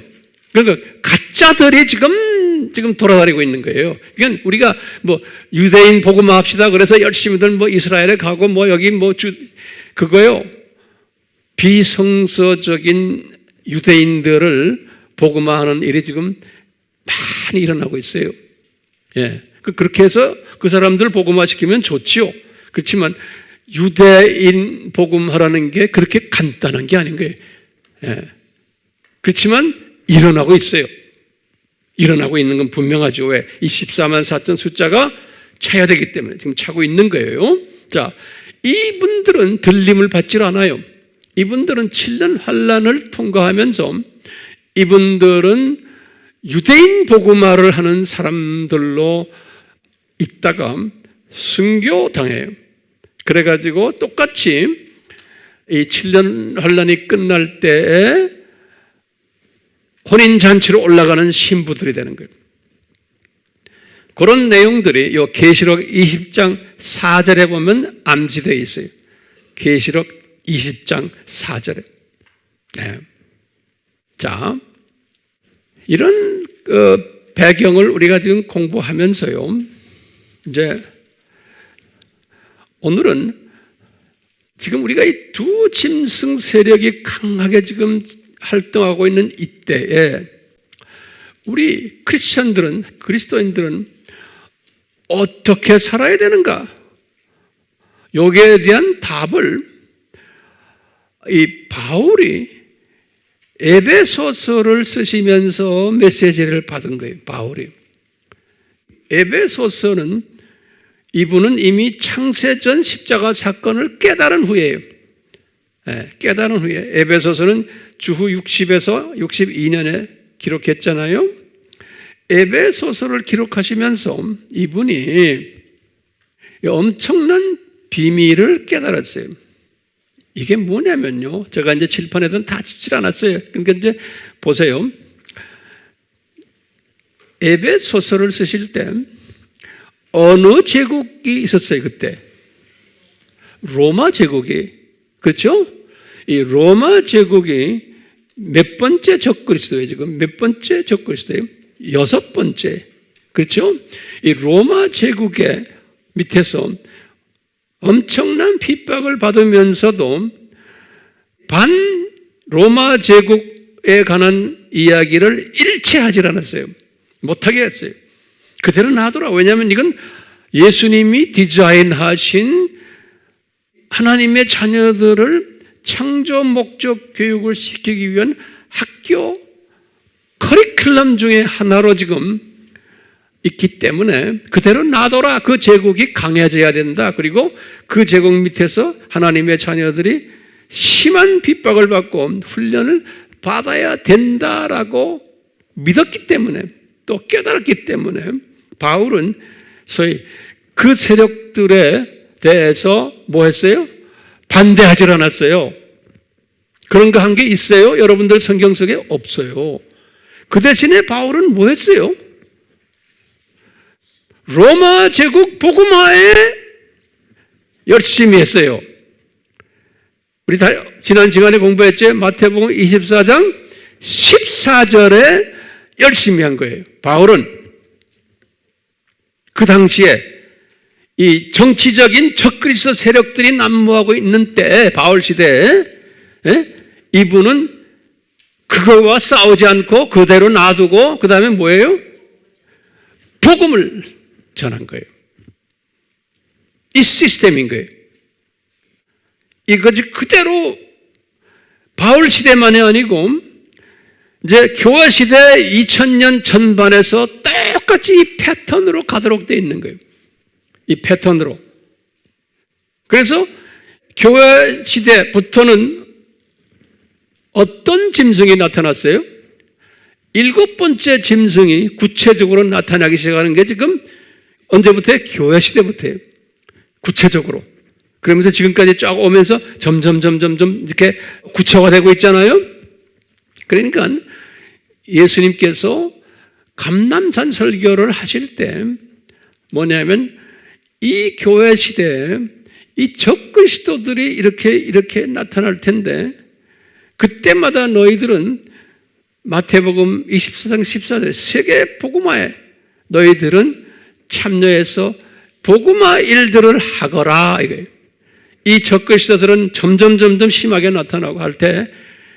그러니까 가짜들이 지금 돌아다니고 있는 거예요. 그러니까 우리가 뭐 유대인 복음화 합시다. 그래서 열심히들 뭐 이스라엘에 가고 뭐 여기 뭐 그거요. 비성서적인 유대인들을 복음화하는 일이 지금 많이 일어나고 있어요. 예. 그렇게 해서 그 사람들 복음화시키면 좋지요. 그렇지만 유대인 복음하라는 게 그렇게 간단한 게 아닌 거예요. 예. 그렇지만 일어나고 있어요. 일어나고 있는 건 분명하죠. 왜? 이 14만 4천 숫자가 차야 되기 때문에 지금 차고 있는 거예요. 자, 이분들은 들림을 받질 않아요. 이분들은 7년 환란을 통과하면서 이분들은 유대인 복음화를 하는 사람들로 있다가 순교당해요. 그래가지고 똑같이 이 7년 환란이 끝날 때에 혼인잔치로 올라가는 신부들이 되는 거예요. 그런 내용들이 이 계시록 20장 4절에 보면 암시되어 있어요. 계시록 20장 4절에. 네. 자, 이런 배경을 우리가 지금 공부하면서요. 이제 오늘은 지금 우리가 이 두 짐승 세력이 강하게 지금 활동하고 있는 이때에 우리 크리스천들은, 그리스도인들은 어떻게 살아야 되는가? 여기에 대한 답을 이 바울이 에베소서를 쓰시면서 메시지를 받은 거예요. 바울이. 에베소서는 이분은 이미 창세전 십자가 사건을 깨달은 후에요. 네, 깨달은 후에 에베소서는 주후 60에서 62년에 기록했잖아요. 에베소서를 기록하시면서 이분이 엄청난 비밀을 깨달았어요. 이게 뭐냐면요. 제가 이제 칠판에는 다 짓질 않았어요. 그러니까 이제 보세요. 에베소서를 쓰실 때 어느 제국이 있었어요, 그때? 로마 제국이. 그렇죠? 이 로마 제국이 몇 번째 적그리스도예요, 지금? 몇 번째 적그리스도예요? 6번째. 그렇죠? 이 로마 제국의 밑에서 엄청난 핍박을 받으면서도 반 로마 제국에 관한 이야기를 일체하지 않았어요. 못하게 했어요. 그대로 놔두라. 왜냐하면 이건 예수님이 디자인하신 하나님의 자녀들을 창조 목적 교육을 시키기 위한 학교 커리큘럼 중에 하나로 지금 있기 때문에 그대로 놔둬라. 그 제국이 강해져야 된다. 그리고 그 제국 밑에서 하나님의 자녀들이 심한 핍박을 받고 훈련을 받아야 된다라고 믿었기 때문에, 또 깨달았기 때문에 바울은 소위 그 세력들에 대해서 뭐 했어요? 반대하지 않았어요. 그런 거 한 게 있어요? 여러분들 성경 속에 없어요. 그 대신에 바울은 뭐 했어요? 로마 제국 복음화에 열심히 했어요. 우리 다 지난 시간에 공부했죠? 마태복음 24장 14절에 열심히 한 거예요. 바울은 그 당시에 이 정치적인 적그리스도 세력들이 난무하고 있는 때, 바울 시대에 이분은 그거와 싸우지 않고 그대로 놔두고 그 다음에 뭐예요? 복음을 전한 거예요. 이 시스템인 거예요. 이것이 그대로 바울 시대만이 아니고 이제 교회 시대 2000년 전반에서 똑같이 이 패턴으로 가도록 되어 있는 거예요. 이 패턴으로. 그래서 교회 시대부터는 어떤 짐승이 나타났어요? 7번째 짐승이 구체적으로 나타나기 시작하는 게 지금 언제부터요? 교회 시대부터예요. 구체적으로. 그러면서 지금까지 쫙 오면서 점점 이렇게 구체화되고 있잖아요. 그러니까 예수님께서 감람산 설교를 하실 때 뭐냐면 이 교회 시대에 이 적그리스도들이 이렇게 나타날 텐데 그때마다 너희들은 마태복음 24장 14절 세계 복음화에 너희들은 참여해서 복음화 일들을 하거라 이거예요. 이 적그리스도들은 점점 심하게 나타나고 할 때,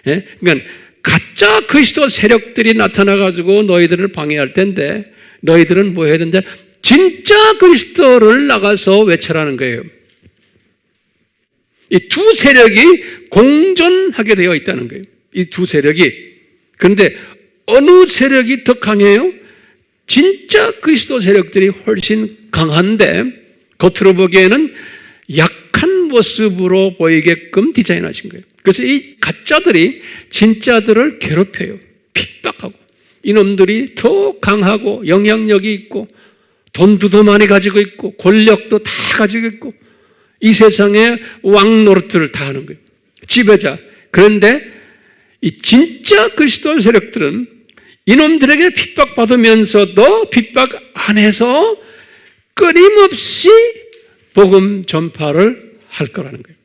그러니까 가짜 그리스도 세력들이 나타나가지고 너희들을 방해할 텐데 너희들은 뭐 해야 된다? 진짜 그리스도를 나가서 외쳐라는 거예요. 이 두 세력이 공존하게 되어 있다는 거예요. 이 두 세력이. 그런데 어느 세력이 더 강해요? 진짜 그리스도 세력들이 훨씬 강한데 겉으로 보기에는 약한 모습으로 보이게끔 디자인하신 거예요. 그래서 이 가짜들이 진짜들을 괴롭혀요. 핍박하고. 이놈들이 더 강하고 영향력이 있고 돈도 더 많이 가지고 있고 권력도 다 가지고 있고 이 세상에 왕 노릇들을 다 하는 거예요. 지배자. 그런데 이 진짜 그리스도 세력들은 이놈들에게 핍박받으면서도 핍박 안에서 끊임없이 복음 전파를 할 거라는 거예요.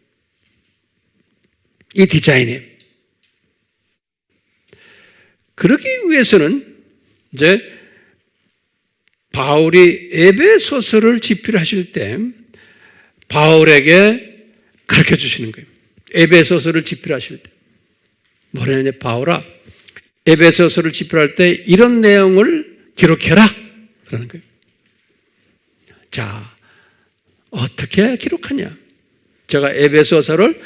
이 디자인이에요. 그러기 위해서는 이제 바울이 에베소서를 집필하실 때 바울에게 가르쳐 주시는 거예요. 에베소서를 집필하실 때. 뭐냐면 바울아, 에베소서를 집필할 때 이런 내용을 기록해라. 그러는 거예요. 자, 어떻게 기록하냐? 제가 에베소서를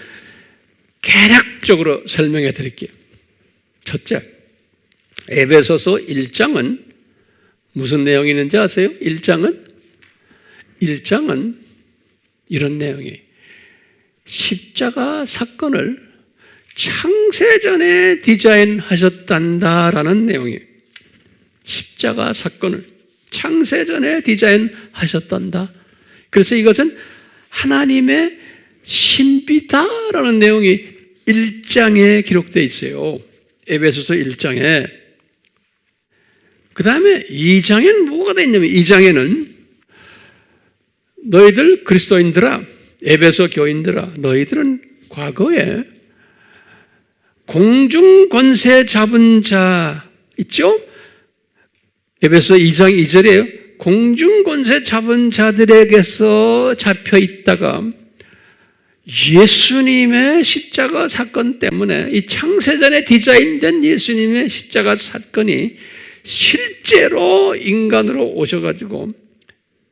개략적으로 설명해 드릴게요. 첫째, 에베소서 1장은 무슨 내용이 있는지 아세요? 1장은 이런 내용이 십자가 사건을 창세전에 디자인하셨단다라는 내용이에요. 십자가 사건을 창세전에 디자인하셨단다. 그래서 이것은 하나님의 신비다라는 내용이 1장에 기록되어 있어요. 에베소서 1장에. 그 다음에 2장에는 뭐가 되어 있냐면 2장에는 너희들 그리스도인들아, 에베소 교인들아, 너희들은 과거에 공중 권세 잡은 자 있죠? 에베소 2장 2절이에요. 공중 권세 잡은 자들에게서 잡혀 있다가 예수님의 십자가 사건 때문에 이 창세전에 디자인된 예수님의 십자가 사건이 실제로 인간으로 오셔가지고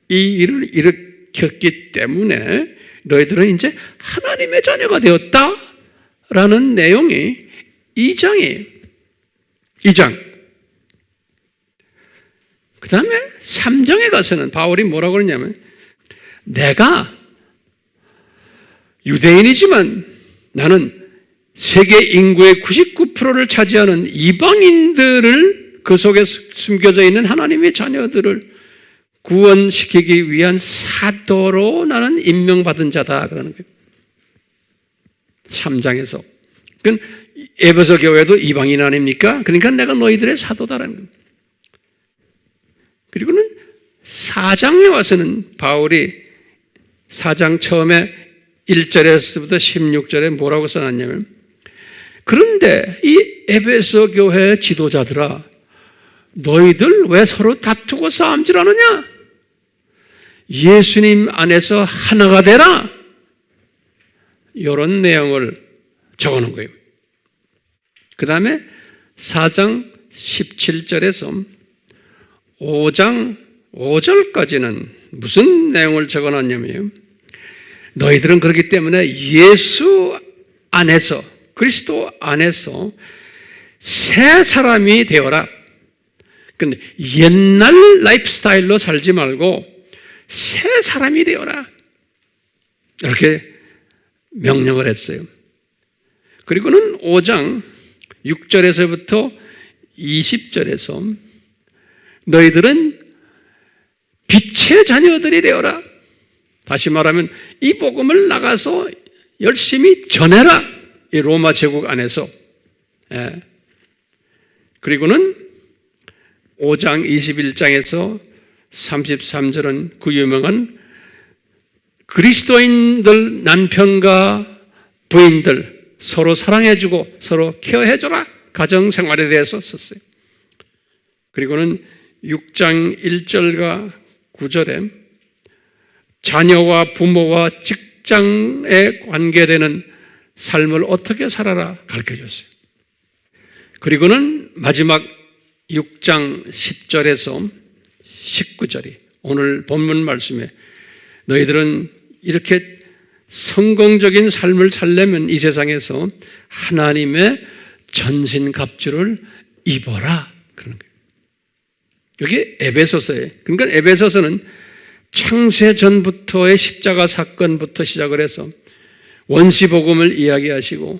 이 일을 일으켰기 때문에 너희들은 이제 하나님의 자녀가 되었다라는 내용이 2장이에요. 2장. 그 다음에 3장에 가서는 바울이 뭐라고 그러냐면 내가 유대인이지만 나는 세계 인구의 99%를 차지하는 이방인들을 그 속에 숨겨져 있는 하나님의 자녀들을 구원시키기 위한 사도로 나는 임명받은 자다 그러는 거예요. 3장에서. 그건 에베소 교회도 이방인 아닙니까? 그러니까 내가 너희들의 사도다라는 거예요. 그리고는 4장에 와서는 바울이 4장 처음에 1절에서부터 16절에 뭐라고 써놨냐면 그런데 이 에베소 교회 지도자들아 너희들 왜 서로 다투고 싸움질하느냐? 예수님 안에서 하나가 되라. 이런 내용을 적어놓은 거예요. 그 다음에 4장 17절에서 5장 5절까지는 무슨 내용을 적어놨냐면 너희들은 그렇기 때문에 예수 안에서 그리스도 안에서 새 사람이 되어라. 근데 옛날 라이프 스타일로 살지 말고 새 사람이 되어라. 이렇게 명령을 했어요. 그리고는 5장 6절에서부터 20절에서 너희들은 빛의 자녀들이 되어라. 다시 말하면 이 복음을 나가서 열심히 전해라. 이 로마 제국 안에서. 예. 그리고는 5장 21장에서 33절은 그 유명한 그리스도인들 남편과 부인들 서로 사랑해주고 서로 케어해줘라. 가정생활에 대해서 썼어요. 그리고는 6장 1절과 9절에 자녀와 부모와 직장에 관계되는 삶을 어떻게 살아라 가르쳐줬어요. 그리고는 마지막 6장 10절에서 19절이 오늘 본문 말씀에 너희들은 이렇게 성공적인 삶을 살려면 이 세상에서 하나님의 전신갑주를 입어라 그러는 거예요. 여기 에베소서예요. 그러니까 에베소서는 창세 전부터의 십자가 사건부터 시작을 해서 원시복음을 이야기하시고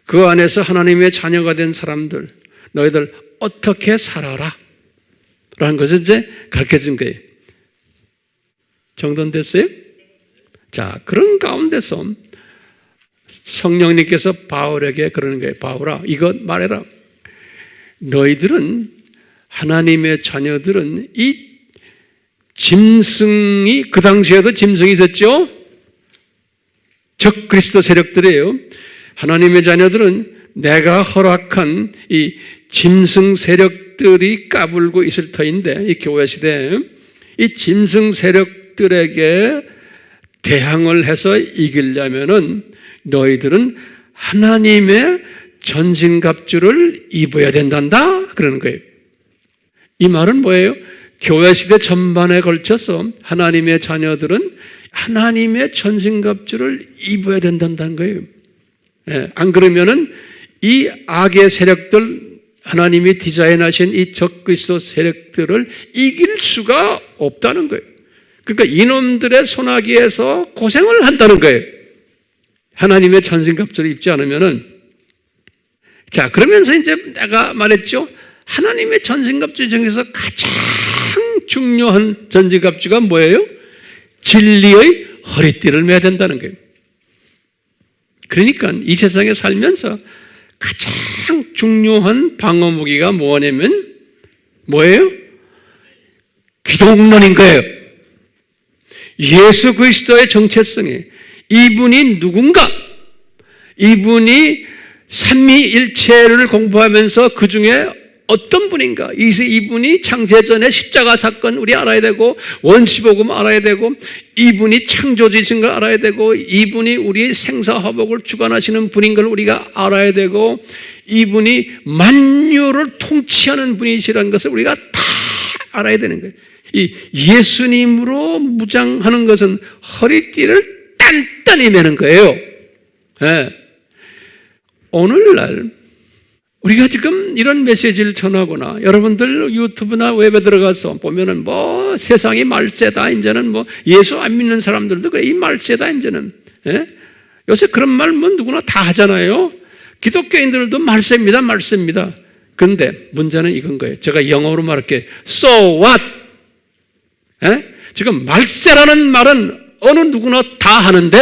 그 안에서 하나님의 자녀가 된 사람들 너희들 어떻게 살아라 라는 것을 이제 가르쳐 준 거예요. 정돈됐어요? 자, 그런 가운데서 성령님께서 바울에게 그러는 거예요. 바울아, 이것 말해라. 너희들은 하나님의 자녀들은 이 짐승이 그 당시에도 짐승이 있었죠? 적 그리스도 세력들이에요. 하나님의 자녀들은 내가 허락한 이 짐승 세력들이 까불고 있을 터인데 이 교회 시대에 이 짐승 세력들에게 대항을 해서 이기려면은 너희들은 하나님의 전신갑주를 입어야 된단다 그러는 거예요. 이 말은 뭐예요? 교회 시대 전반에 걸쳐서 하나님의 자녀들은 하나님의 전신갑주를 입어야 된다는 거예요. 예, 안 그러면은 이 악의 세력들 하나님이 디자인하신 이 적그리스도 세력들을 이길 수가 없다는 거예요. 그러니까 이놈들의 손아귀에서 고생을 한다는 거예요. 하나님의 전신갑주를 입지 않으면은. 자, 그러면서 이제 내가 말했죠. 하나님의 전신갑주 중에서 가장 중요한 전신갑주가 뭐예요? 진리의 허리띠를 매야 된다는 거예요. 그러니까 이 세상에 살면서 가장 중요한 방어 무기가 뭐냐면 뭐예요? 기독론인 거예요. 예수 그리스도의 정체성이 이분이 누군가, 이분이 삼위일체를 공부하면서 그 중에 어떤 분인가, 이분이 창세전에 십자가 사건 우리 알아야 되고, 원시복음 알아야 되고, 이분이 창조주이신 걸 알아야 되고, 이분이 우리 생사화복을 주관하시는 분인 걸 우리가 알아야 되고, 이분이 만유를 통치하는 분이시라는 것을 우리가 다 알아야 되는 거예요. 이 예수님으로 무장하는 것은 허리띠를 단단히 매는 거예요. 네. 오늘날 우리가 지금 이런 메시지를 전하거나 여러분들 유튜브나 웹에 들어가서 보면은 뭐 세상이 말세다, 이제는 뭐 예수 안 믿는 사람들도 그래, 이 말세다 이제는. 예? 요새 그런 말 뭐 누구나 다 하잖아요. 기독교인들도 말세입니다, 말세입니다. 그런데 문제는 이건 거예요. 제가 영어로 말할게. So what? 예? 지금 말세라는 말은 어느 누구나 다 하는데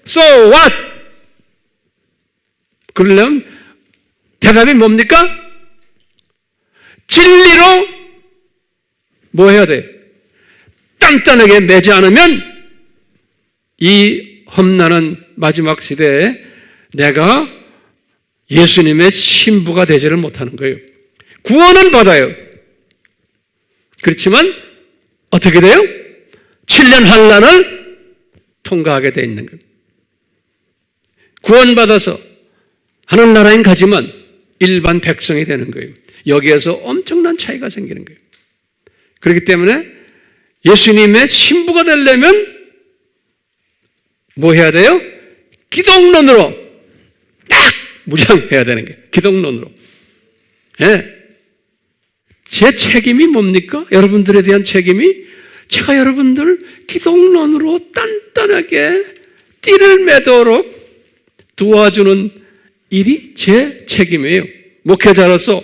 So what? 그러려면 대답이 뭡니까? 진리로 뭐 해야 돼? 단단하게 매지 않으면 이 험난한 마지막 시대에 내가 예수님의 신부가 되지를 못하는 거예요. 구원은 받아요. 그렇지만 어떻게 돼요? 7년 환난을 통과하게 돼 있는 거예요. 구원받아서 하늘나라엔 가지만 일반 백성이 되는 거예요. 여기에서 엄청난 차이가 생기는 거예요. 그렇기 때문에 예수님의 신부가 되려면 뭐 해야 돼요? 기독론으로 딱 무장해야 되는 거예요. 기독론으로. 예. 제 책임이 뭡니까? 여러분들에 대한 책임이 제가 여러분들 기독론으로 단단하게 띠를 매도록 도와주는 일이 제 책임이에요. 목회자로서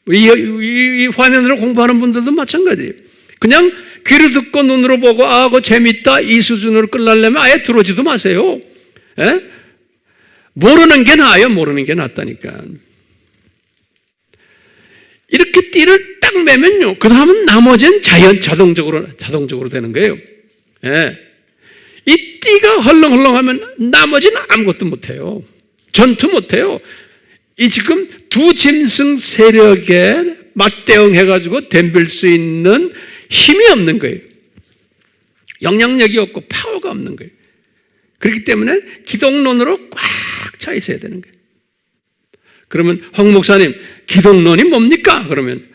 이 화면으로 공부하는 분들도 마찬가지예요. 그냥 귀를 듣고 눈으로 보고 아, 그거 재밌다 이 수준으로 끝나려면 아예 들어오지도 마세요. 에? 모르는 게 나아요. 모르는 게 낫다니까. 이렇게 띠를 딱 매면요, 그 다음은 나머지는 자동적으로 되는 거예요. 예. 이 띠가 헐렁헐렁하면 나머지는 아무것도 못해요. 전투 못해요. 이 지금 두 짐승 세력에 맞대응해가지고 덤빌 수 있는 힘이 없는 거예요. 영향력이 없고 파워가 없는 거예요. 그렇기 때문에 기독론으로 꽉 차 있어야 되는 거예요. 그러면 황 목사님, 기독론이 뭡니까? 그러면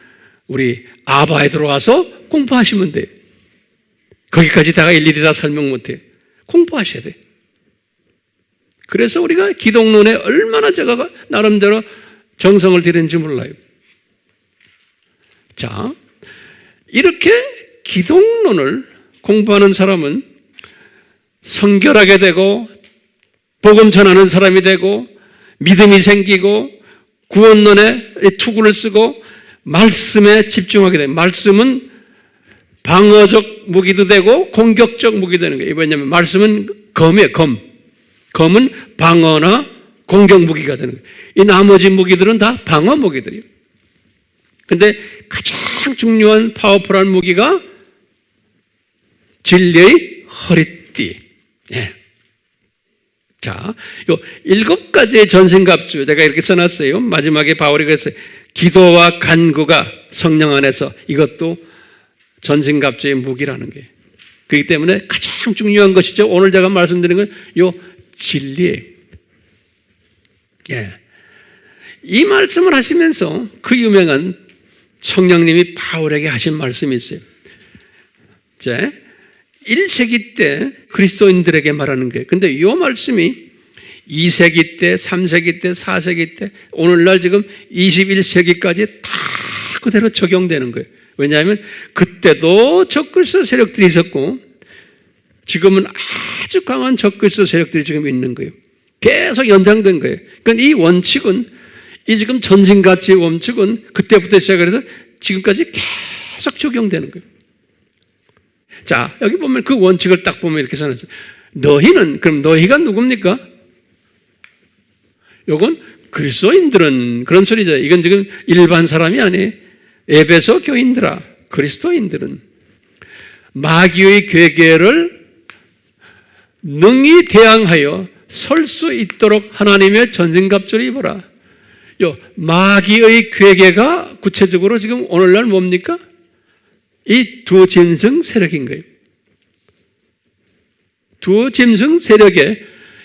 우리 아바에 들어와서 공부하시면 돼요. 거기까지 다가 일일이 다 설명 못해요. 공부하셔야 돼요. 그래서 우리가 기독론에 얼마나 제가 나름대로 정성을 들였는지 몰라요. 자, 이렇게 기독론을 공부하는 사람은 성결하게 되고 복음 전하는 사람이 되고 믿음이 생기고 구원론에 투구를 쓰고 말씀에 집중하게 돼요. 말씀은 방어적 무기도 되고 공격적 무기도 되는 거예요. 왜냐하면 말씀은 검이에요. 검은 방어나 공격 무기가 되는 거예요. 이 나머지 무기들은 다 방어 무기들이에요. 그런데 가장 중요한 파워풀한 무기가 진리의 허리띠. 예. 자, 요 7가지의 전신갑주 제가 이렇게 써놨어요. 마지막에 바울이 그랬어요. 기도와 간구가 성령 안에서 이것도 전신갑주의 무기라는 거예요. 그렇기 때문에 가장 중요한 것이죠. 오늘 제가 말씀드리는 건 요 진리예요. 예. 이 말씀을 하시면서 그 유명한 성령님이 바울에게 하신 말씀이 있어요. 자, 1세기 때 그리스도인들에게 말하는 거예요. 근데 이 말씀이 2세기 때, 3세기 때, 4세기 때, 오늘날 지금 21세기까지 다 그대로 적용되는 거예요. 왜냐하면 그때도 적그리스도 세력들이 있었고 지금은 아주 강한 적그리스도 세력들이 지금 있는 거예요. 계속 연장된 거예요. 그러니까 이 원칙은 이 지금 전신가치의 원칙은 그때부터 시작해서 지금까지 계속 적용되는 거예요. 자, 여기 보면 그 원칙을 딱 보면 이렇게 써놨어요. 너희는, 그럼 너희가 누굽니까? 요건 그리스도인들은 그런 소리죠. 이건 지금 일반 사람이 아니에요. 에베소 교인들아, 그리스도인들은 마귀의 괴계를 능히 대항하여 설 수 있도록 하나님의 전신갑주를 입어라. 요 마귀의 괴계가 구체적으로 지금 오늘날 뭡니까? 이 두 짐승 세력인 거예요. 두 짐승 세력에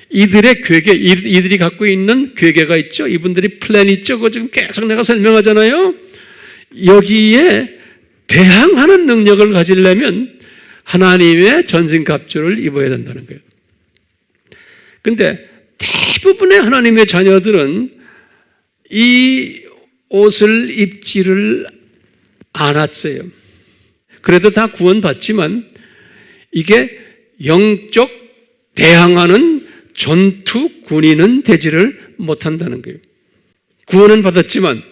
이들의 괴계, 이들이 갖고 있는 괴계가 있죠. 이분들이 플랜 있죠. 그거 지금 계속 내가 설명하잖아요. 여기에 대항하는 능력을 가지려면 하나님의 전신갑주를 입어야 된다는 거예요. 근데 대부분의 하나님의 자녀들은 이 옷을 입지를 않았어요. 그래도 다 구원받지만 이게 영적 대항하는 전투 군인은 되지를 못한다는 거예요. 구원은 받았지만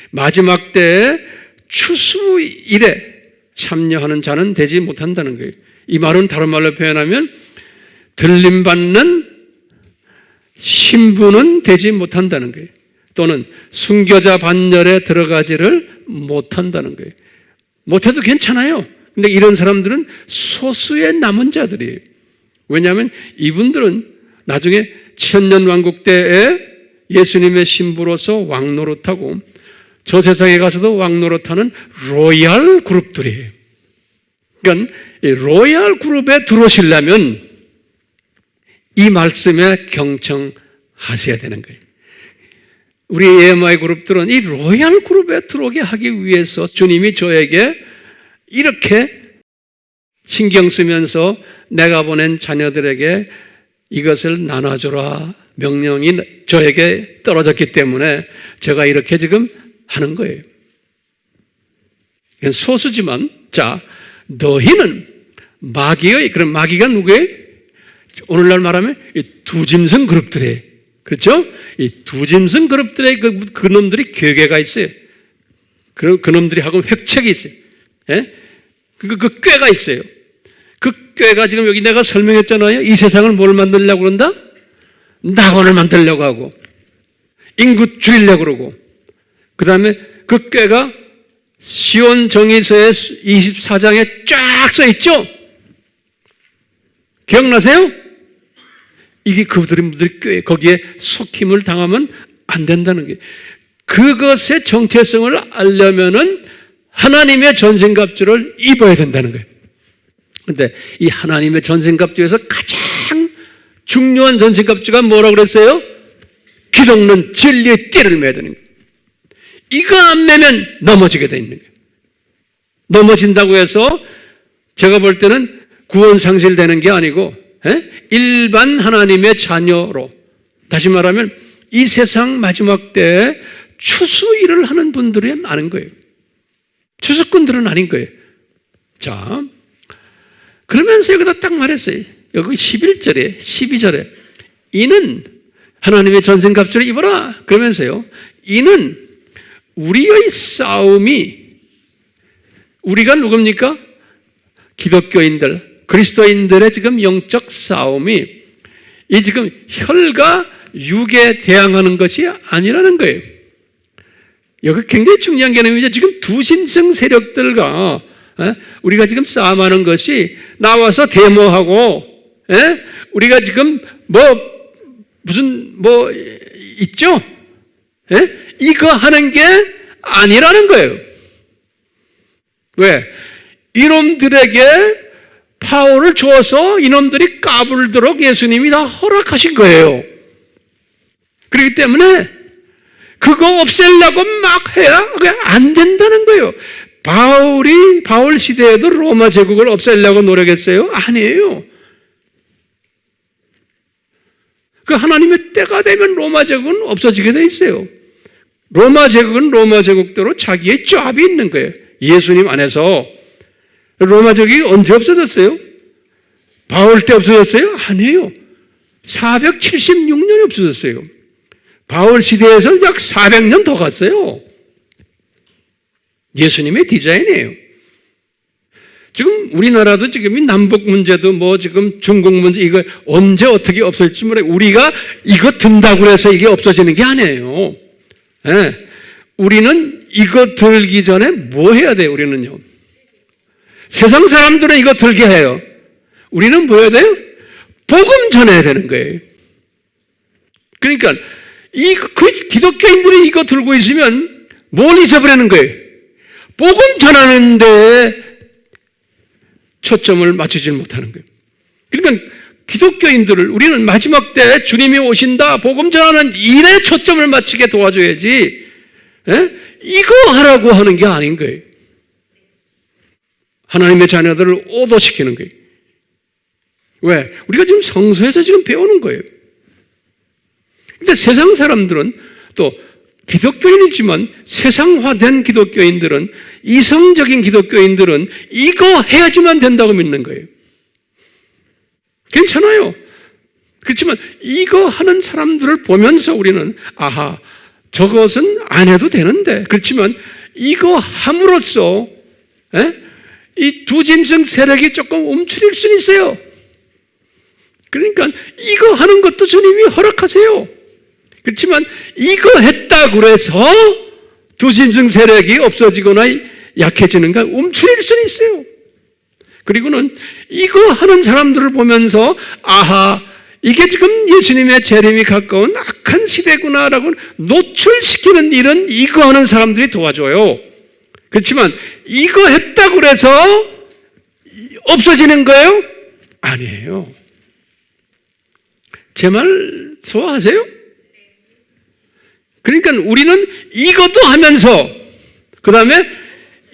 마지막 때에 추수일에 참여하는 자는 되지 못한다는 거예요. 이 말은 다른 말로 표현하면 들림받는 신부는 되지 못한다는 거예요. 또는 순교자 반열에 들어가지를 못한다는 거예요. 못해도 괜찮아요. 근데 이런 사람들은 소수의 남은 자들이에요. 왜냐하면 이분들은 나중에 천년왕국 때에 예수님의 신부로서 왕노릇하고 저 세상에 가서도 왕노릇하는 로얄 그룹들이에요. 그러니까 이 로얄 그룹에 들어오시려면 이 말씀에 경청하셔야 되는 거예요. 우리 AMI 그룹들은 이 로얄 그룹에 들어오게 하기 위해서 주님이 저에게 이렇게 신경 쓰면서 내가 보낸 자녀들에게 이것을 나눠주라 명령이 저에게 떨어졌기 때문에 제가 이렇게 지금 하는 거예요. 소수지만, 자, 너희는 마귀의, 그럼 마귀가 누구예요? 오늘날 말하면 이 두 짐승 그룹들의, 그렇죠? 이 두 짐승 그룹들의 그 놈들이 괴계가 있어요. 그 놈들이 하고 획책이 있어요. 예? 그 꾀가 있어요. 그 꾀가 지금 여기 내가 설명했잖아요. 이 세상을 뭘 만들려고 그런다? 낙원을 만들려고 하고, 인구 줄이려고 그러고, 그 다음에 그 꾀가 시온 정의서의 24장에 쫙 써 있죠? 기억나세요? 이게 그들의 꾀, 거기에 속힘을 당하면 안 된다는 게, 그것의 정체성을 알려면은 하나님의 전신갑주를 입어야 된다는 거예요. 근데 이 하나님의 전신갑주에서 가장 중요한 전신갑주가 뭐라고 그랬어요? 기독론 진리의 띠를 매야 되는 거예요. 이거 안 매면 넘어지게 돼 있는 거예요. 넘어진다고 해서 제가 볼 때는 구원 상실되는 게 아니고 일반 하나님의 자녀로, 다시 말하면 이 세상 마지막 때에 추수일을 하는 분들은 아닌 거예요. 추수꾼들은 아닌 거예요. 자, 그러면서 여기다 딱 말했어요. 여기 11절에 12절에 이는 하나님의 전신갑주를 입어라 그러면서요, 이는 우리의 싸움이, 우리가 누굽니까? 기독교인들, 그리스도인들의 지금 영적 싸움이 이 지금 혈과 육에 대항하는 것이 아니라는 거예요. 여기 굉장히 중요한 개념이죠. 지금 두 짐승 세력들과 우리가 지금 싸움하는 것이 나와서 데모하고, 우리가 지금 무슨 있죠? 이거 하는 게 아니라는 거예요. 왜? 이놈들에게 파워를 줘서 이놈들이 까불도록 예수님이 다 허락하신 거예요. 그렇기 때문에 그거 없애려고 막 해야 그게 안 된다는 거예요. 바울 시대에도 로마 제국을 없애려고 노력했어요? 아니에요. 그 하나님의 때가 되면 로마 제국은 없어지게 돼 있어요. 로마 제국은 로마 제국대로 자기의 짭이 있는 거예요. 예수님 안에서. 로마 제국이 언제 없어졌어요? 바울 때 없어졌어요? 아니에요. 476년에 없어졌어요. 바울 시대에서 약 400년 더 갔어요. 예수님의 디자인이에요. 지금 우리나라도 지금 이 남북 문제도 뭐 지금 중국 문제 이거 언제 어떻게 없어질지 모르. 우리가 이거 든다고 해서 이게 없어지는 게 아니에요. 예. 우리는 이거 들기 전에 뭐 해야 돼요? 우리는요. 세상 사람들은 이거 들게 해요. 우리는 뭐 해야 돼요? 복음 전해야 되는 거예요. 그러니까 기독교인들이 이거 들고 있으면 뭘 잊어버리는 거예요? 복음 전하는 데 초점을 맞추지 못하는 거예요. 그러니까 기독교인들을 우리는 마지막 때 주님이 오신다, 복음 전하는 일에 초점을 맞추게 도와줘야지, 이거 하라고 하는 게 아닌 거예요. 하나님의 자녀들을 오도시키는 거예요. 왜? 우리가 지금 성서에서 지금 배우는 거예요. 근데 세상 사람들은 또 기독교인이지만 세상화된 기독교인들은, 이성적인 기독교인들은 이거 해야지만 된다고 믿는 거예요. 괜찮아요. 그렇지만 이거 하는 사람들을 보면서 우리는 아하, 저것은 안 해도 되는데, 그렇지만 이거 함으로써 이 두 짐승 세력이 조금 움츠릴 수는 있어요. 그러니까 이거 하는 것도 주님이 허락하세요. 그렇지만 이거 했다고 해서 두 짐승 세력이 없어지거나 약해지는가 움츠릴 수는 있어요. 그리고는 이거 하는 사람들을 보면서 아하, 이게 지금 예수님의 재림이 가까운 악한 시대구나라고 노출시키는 일은 이거 하는 사람들이 도와줘요. 그렇지만 이거 했다고 해서 없어지는 거예요? 아니에요. 제 말 소화하세요? 그러니까 우리는 이것도 하면서 그 다음에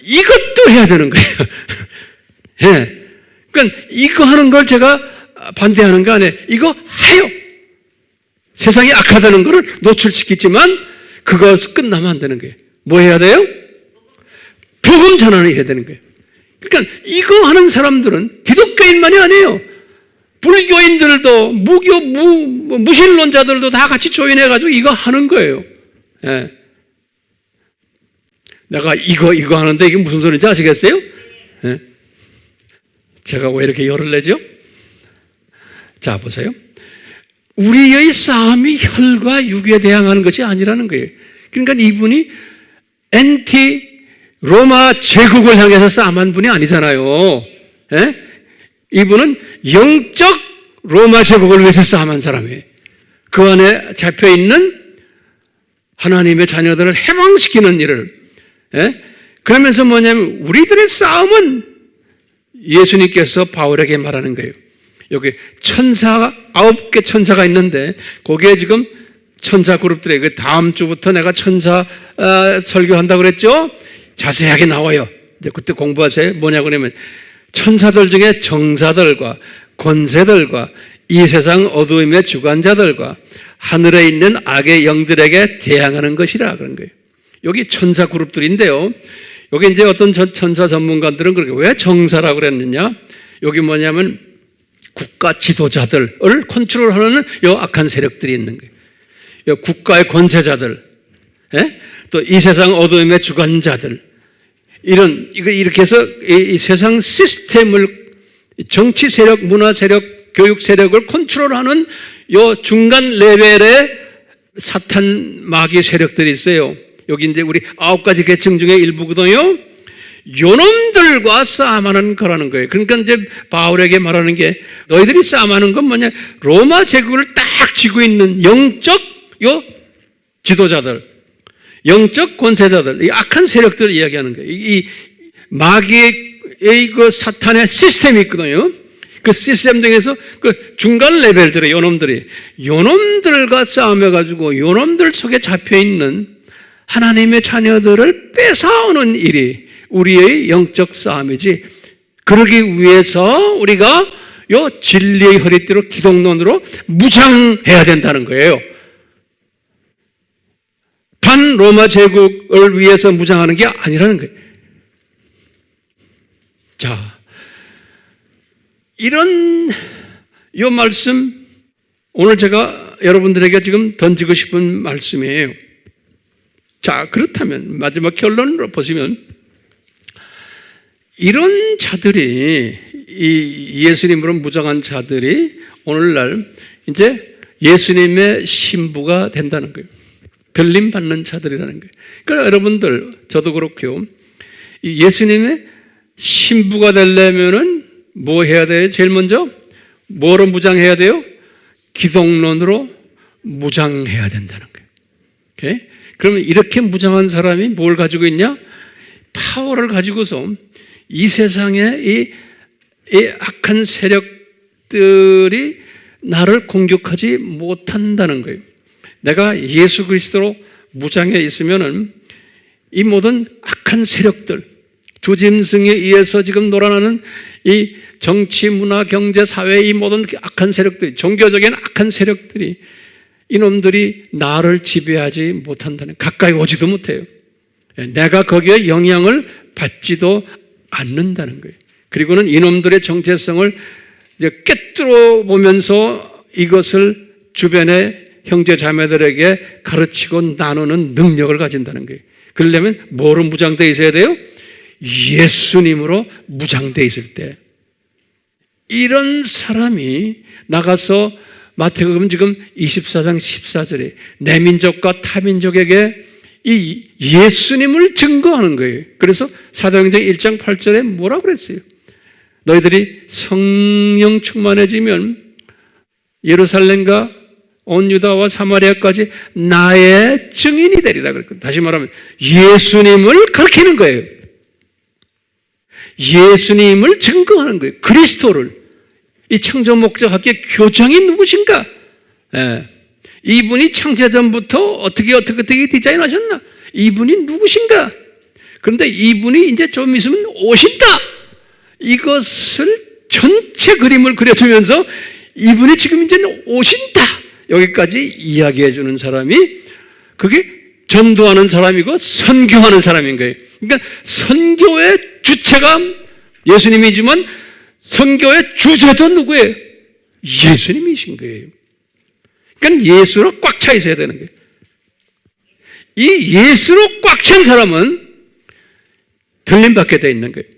이것도 해야 되는 거예요. 예. 그러니까 이거 하는 걸 제가 반대하는 거 아니에요. 이거 해요. 세상이 악하다는 것을 노출시키지만 그것이 끝나면 안 되는 거예요. 뭐 해야 돼요? 복음 전환을 해야 되는 거예요. 그러니까 이거 하는 사람들은 기독교인만이 아니에요. 불교인들도 무신론자들도 다 같이 조인해가지고 이거 하는 거예요. 예. 내가 이거 하는데 이게 무슨 소리인지 아시겠어요? 예. 제가 왜 이렇게 열을 내죠? 자, 보세요. 우리의 싸움이 혈과 육에 대항하는 것이 아니라는 거예요. 그러니까 이분이 로마 제국을 향해서 싸움한 분이 아니잖아요. 예? 이분은 영적 로마 제국을 위해서 싸움한 사람이에요. 그 안에 잡혀있는 하나님의 자녀들을 해방시키는 일을. 예? 그러면서 뭐냐면 우리들의 싸움은 예수님께서 바울에게 말하는 거예요. 여기 9개 천사가 있는데 거기에 지금 천사 그룹들에게 다음 주부터 내가 천사 설교한다고 그랬죠? 자세하게 나와요. 이제 그때 공부하세요. 뭐냐고 그러면 천사들 중에 정사들과 권세들과 이 세상 어두움의 주관자들과 하늘에 있는 악의 영들에게 대항하는 것이라 그런 거예요. 여기 천사 그룹들인데요. 여기 이제 어떤 천사 전문가들은 그렇게 왜 정사라고 그랬느냐? 여기 뭐냐면 국가 지도자들을 컨트롤하는 이 악한 세력들이 있는 거예요. 이 국가의 권세자들, 또 이 세상 어두움의 주관자들, 이렇게 해서 이 세상 시스템을, 정치 세력, 문화 세력, 교육 세력을 컨트롤하는 이 중간 레벨의 사탄 마귀 세력들이 있어요. 여기 이제 우리 9가지 계층 중에 일부거든요. 요놈들과 싸움하는 거라는 거예요. 그러니까 이제 바울에게 말하는 게 너희들이 싸움하는 건 뭐냐? 로마 제국을 딱 쥐고 있는 영적 지도자들, 영적 권세자들, 이 악한 세력들을 이야기하는 거예요. 이 마귀의 그 사탄의 시스템이 있거든요. 그 시스템 중에서 그 중간 레벨들의 요놈들과 싸움해가지고 요놈들 속에 잡혀있는 하나님의 자녀들을 뺏어오는 일이 우리의 영적 싸움이지, 그러기 위해서 우리가 요 진리의 허리띠로 기독론으로 무장해야 된다는 거예요. 반로마 제국을 위해서 무장하는 게 아니라는 거예요. 자, 이런 요 말씀 오늘 제가 여러분들에게 지금 던지고 싶은 말씀이에요. 자, 그렇다면 마지막 결론으로 보시면 이런 자들이, 이 예수님으로 무장한 자들이 오늘날 이제 예수님의 신부가 된다는 거예요. 들림 받는 자들이라는 거예요. 그러니까 여러분들, 저도 그렇고요. 이 예수님의 신부가 되려면은 뭐 해야 돼요? 제일 먼저 뭐로 무장해야 돼요? 기독론으로 무장해야 된다는 거예요. 오케이? 그러면 이렇게 무장한 사람이 뭘 가지고 있냐? 파워를 가지고서 이 세상의 이 악한 세력들이 나를 공격하지 못한다는 거예요. 내가 예수 그리스도로 무장해 있으면은 이 모든 악한 세력들, 두 짐승에 의해서 지금 놀아나는 이 정치, 문화, 경제, 사회 이 모든 악한 세력들이, 종교적인 악한 세력들이, 이놈들이 나를 지배하지 못한다는, 가까이 오지도 못해요. 내가 거기에 영향을 받지도 않는다는 거예요. 그리고는 이놈들의 정체성을 이제 꿰뚫어 보면서 이것을 주변의 형제 자매들에게 가르치고 나누는 능력을 가진다는 거예요. 그러려면 뭐로 무장되어 있어야 돼요? 예수님으로 무장되어 있을 때. 이런 사람이 나가서 마태복음 지금 24장 14절에 내 민족과 타 민족에게 이 예수님을 증거하는 거예요. 그래서 사도행전 1장 8절에 뭐라고 그랬어요? 너희들이 성령 충만해지면 예루살렘과 온 유다와 사마리아까지 나의 증인이 되리라 그랬거든요. 다시 말하면 예수님을 가르치는 거예요. 예수님을 증거하는 거예요. 그리스도를. 이 창조목적학교의 교장이 누구신가? 이분이 창세전부터 어떻게 디자인하셨나? 이분이 누구신가? 그런데 이분이 이제 좀 있으면 오신다. 이것을 전체 그림을 그려주면서 이분이 지금 이제는 오신다. 여기까지 이야기해 주는 사람이, 그게 전도하는 사람이고 선교하는 사람인 거예요. 그러니까 선교의 주체가 예수님이지만 선교의 주제도 누구예요? 예수님이신 거예요. 그러니까 예수로 꽉 차 있어야 되는 거예요. 이 예수로 꽉 찬 사람은 들림받게 되어 있는 거예요.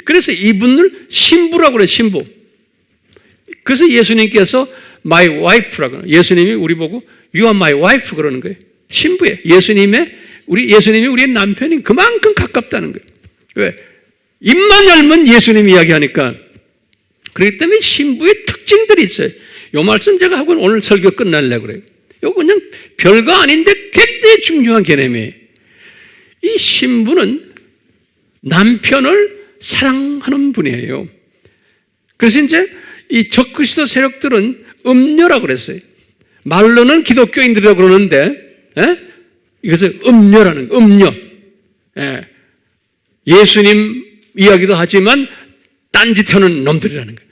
그래서 이분을 신부라고 그래요, 신부. 그래서 예수님께서 my wife라고 그래요. 예수님이 우리 보고 you are my wife 그러는 거예요. 신부예요. 예수님이 우리의 남편이 그만큼 가깝다는 거예요. 왜? 입만 열면 예수님 이야기하니까. 그렇기 때문에 신부의 특징들이 있어요. 이 말씀 제가 하고 오늘 설교 끝날려고 그래요. 이거 그냥 별거 아닌데 굉장히 중요한 개념이에요. 이 신부는 남편을 사랑하는 분이에요. 그래서 이제 이 적그리스도 세력들은 음녀라고 그랬어요. 말로는 기독교인들이라고 그러는데, 이것을 음녀라는 거예요. 음녀. 예수님 이야기도 하지만 딴짓하는 놈들이라는 거예요.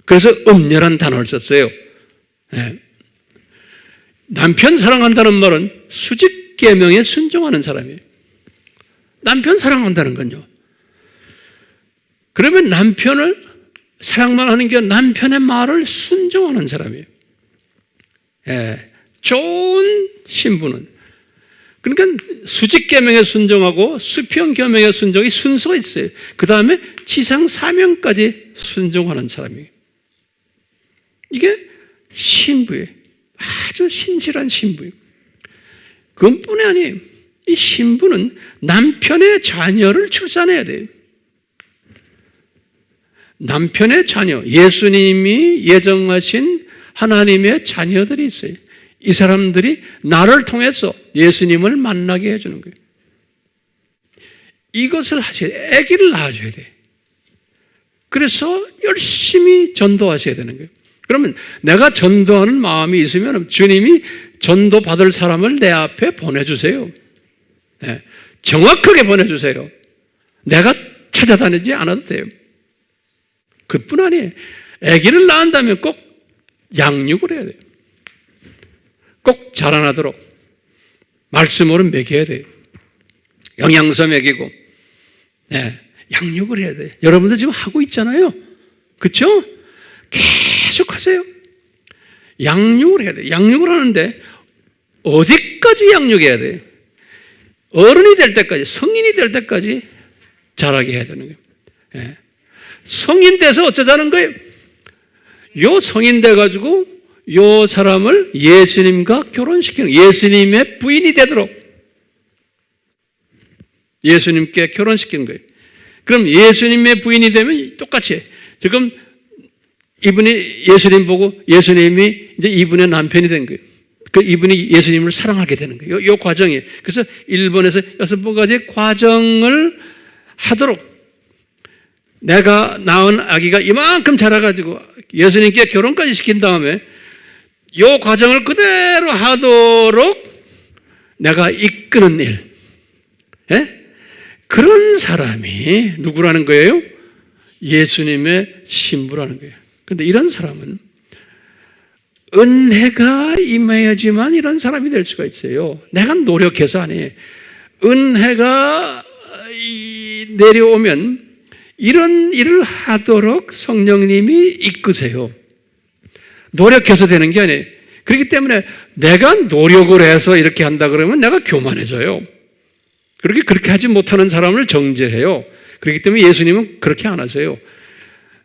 그래서 음녀란 단어를 썼어요. 남편 사랑한다는 말은 수직계명에 순종하는 사람이에요. 남편 사랑한다는 건요. 그러면 남편을 사랑만 하는 게 남편의 말을 순종하는 사람이에요. 좋은 신부는. 그러니까 수직계명에 순종하고 수평계명에 순종이 순서가 있어요. 그 다음에 지상사명까지 순종하는 사람이에요. 이게 신부예요. 아주 신실한 신부예요. 그것뿐이 아니에요. 이 신부는 남편의 자녀를 출산해야 돼요. 남편의 자녀, 예수님이 예정하신 하나님의 자녀들이 있어요. 이 사람들이 나를 통해서 예수님을 만나게 해주는 거예요. 이것을 하셔야 돼요. 아기를 낳아줘야 돼요. 그래서 열심히 전도하셔야 되는 거예요. 그러면 내가 전도하는 마음이 있으면 주님이 전도 받을 사람을 내 앞에 보내주세요. 정확하게 보내주세요. 내가 찾아다니지 않아도 돼요. 그뿐 아니에요. 아기를 낳는다면 꼭 양육을 해야 돼요. 꼭 자라나도록 말씀으로 먹여야 돼요. 영양소 먹이고, 양육을 해야 돼요. 여러분들 지금 하고 있잖아요. 그렇죠? 계속 하세요. 양육을 해야 돼. 양육을 하는데 어디까지 양육해야 돼? 어른이 될 때까지, 성인이 될 때까지 자라게 해야 되는 거예요. 예. 성인 돼서 어쩌자는 거예요? 요 성인 돼가지고 요 사람을 예수님과 결혼시키는, 예수님의 부인이 되도록 예수님께 결혼시키는 거예요. 그럼 예수님의 부인이 되면 똑같이 해. 지금 이분이 예수님 보고 예수님이 이제 이분의 남편이 된 거예요. 그 이분이 예수님을 사랑하게 되는 거예요. 요 과정이에요. 그래서 1번에서 6번까지 과정을 하도록, 내가 낳은 아기가 이만큼 자라가지고 예수님께 결혼까지 시킨 다음에 요 과정을 그대로 하도록 내가 이끄는 일. 예? 그런 사람이 누구라는 거예요? 예수님의 신부라는 거예요. 그런데 이런 사람은 은혜가 임해야지만 이런 사람이 될 수가 있어요. 내가 노력해서 아니에요. 은혜가 내려오면 이런 일을 하도록 성령님이 이끄세요. 노력해서 되는 게 아니에요. 그렇기 때문에 내가 노력을 해서 이렇게 한다 그러면 내가 교만해져요. 그렇게 하지 못하는 사람을 정죄해요. 그렇기 때문에 예수님은 그렇게 안 하세요.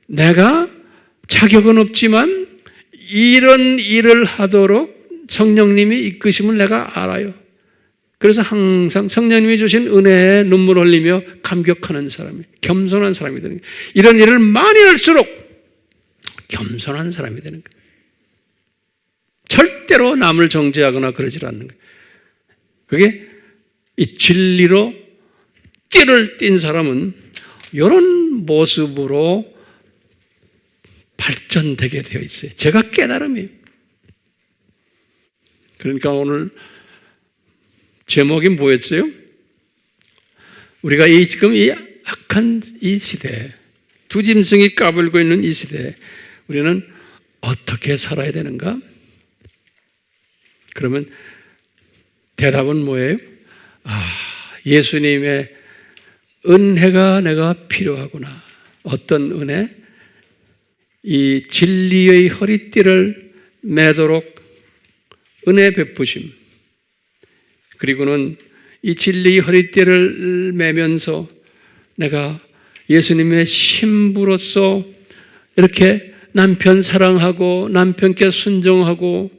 내가 자격은 없지만 이런 일을 하도록 성령님이 이끄심을 내가 알아요. 그래서 항상 성령님이 주신 은혜에 눈물 흘리며 감격하는 사람이, 겸손한 사람이 되는 거예요. 이런 일을 많이 할수록 겸손한 사람이 되는 거예요. 절대로 남을 정죄하거나 그러질 않는 거예요. 그게 이 진리로 띠를 띈 사람은 이런 모습으로 발전되게 되어 있어요. 제가 깨달음이에요. 그러니까 오늘 제목이 뭐였어요? 우리가 지금 이 악한 이 시대에, 두 짐승이 까불고 있는 이 시대에 우리는 어떻게 살아야 되는가? 그러면 대답은 뭐예요? 예수님의 은혜가 내가 필요하구나. 어떤 은혜? 이 진리의 허리띠를 매도록 은혜 베푸심. 그리고는 이 진리의 허리띠를 매면서 내가 예수님의 신부로서 이렇게 남편 사랑하고 남편께 순종하고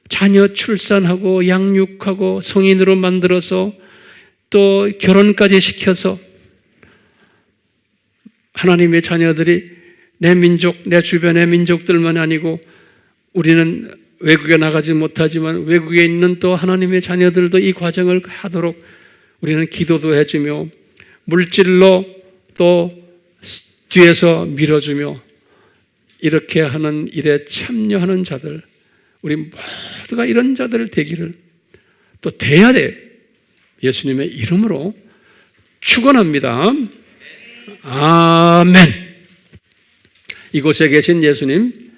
자녀 출산하고 양육하고 성인으로 만들어서 또 결혼까지 시켜서 하나님의 자녀들이 내 민족, 내 주변의 민족들만 아니고 우리는 외국에 나가지 못하지만 외국에 있는 또 하나님의 자녀들도 이 과정을 하도록 우리는 기도도 해주며 물질로 또 뒤에서 밀어주며 이렇게 하는 일에 참여하는 자들, 우리 모두가 이런 자들 되기를 또 돼야 돼요. 예수님의 이름으로 축원합니다. 아멘. 이곳에 계신 예수님,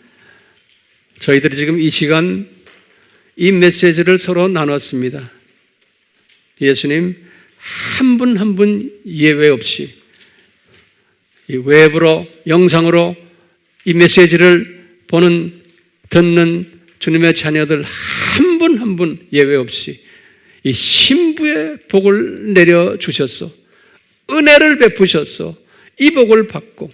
저희들이 지금 이 시간 이 메시지를 서로 나눴습니다. 예수님 한 분 한 분 예외 없이 이 웹으로 영상으로 이 메시지를 보는 듣는 주님의 자녀들 한 분 한 분 예외 없이 이 신부의 복을 내려주셨어. 은혜를 베푸셨어. 이 복을 받고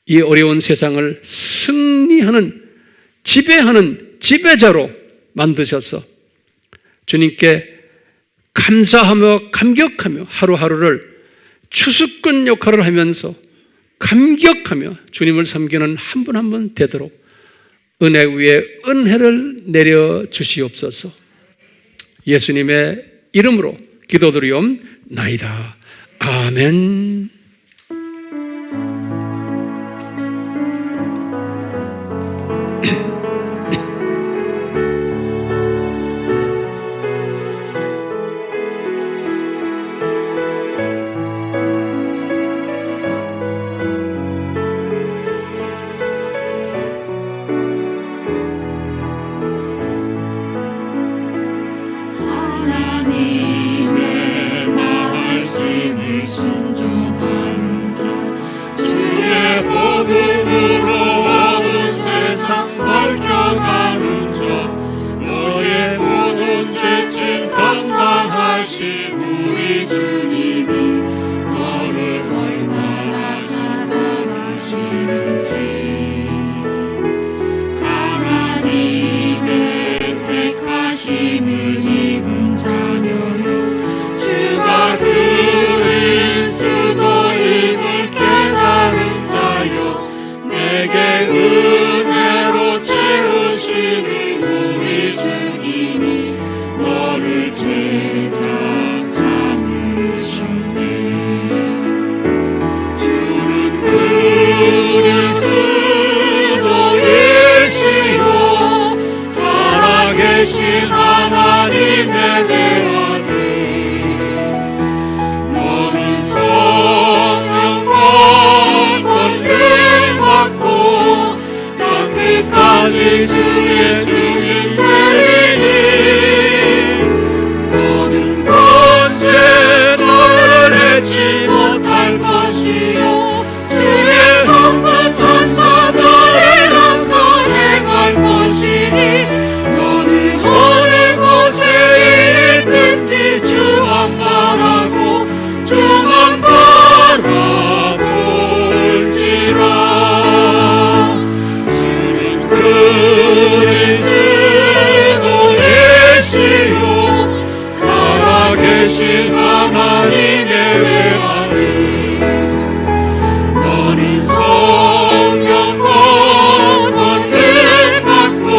이 어려운 세상을 승리하는, 지배하는 지배자로 만드셔서 주님께 감사하며 감격하며 하루하루를 추수꾼 역할을 하면서 감격하며 주님을 섬기는 한 분 한 분 되도록 은혜 위에 은혜를 내려주시옵소서. 예수님의 이름으로 기도드리옵나이다. 아멘. 하나님의 말씀을 순종하 예배하리. 너는 성령과 권능 받고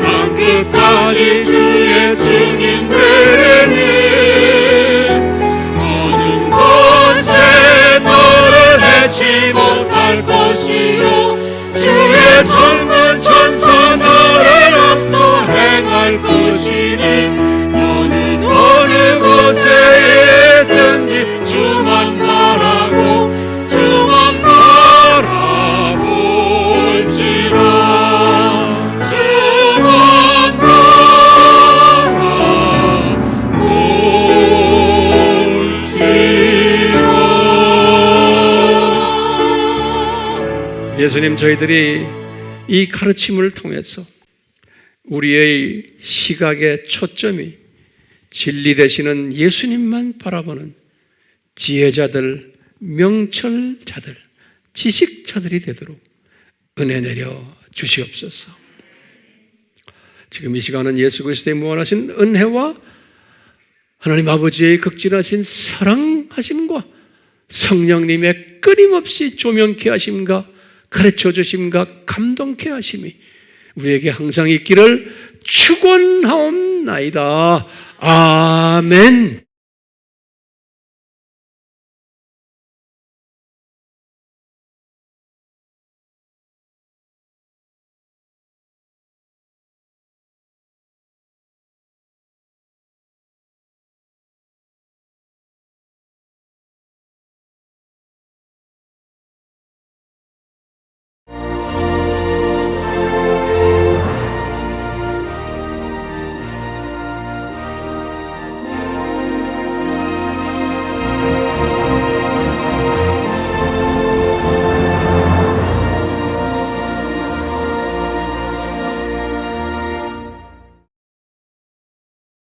땅 끝까지 주의 증인 되리니 모든 곳에 너를 해치 못할 것이요 주의 전문 천사 너를 앞서 행할 것이니 너는 어느 곳에 있든지 주만 바라고 주만 바라볼지라. 주만 바라볼지라. 예수님, 저희들이 이 가르침을 통해서 우리의 시각의 초점이 진리 되시는 예수님만 바라보는 지혜자들, 명철자들, 지식자들이 되도록 은혜 내려 주시옵소서. 지금 이 시간은 예수 그리스도의 무한하신 은혜와 하나님 아버지의 극진하신 사랑하심과 성령님의 끊임없이 조명케 하심과 가르쳐 주심과 감동케 하심이 우리에게 항상 있기를 축원하옵나이다. 아멘.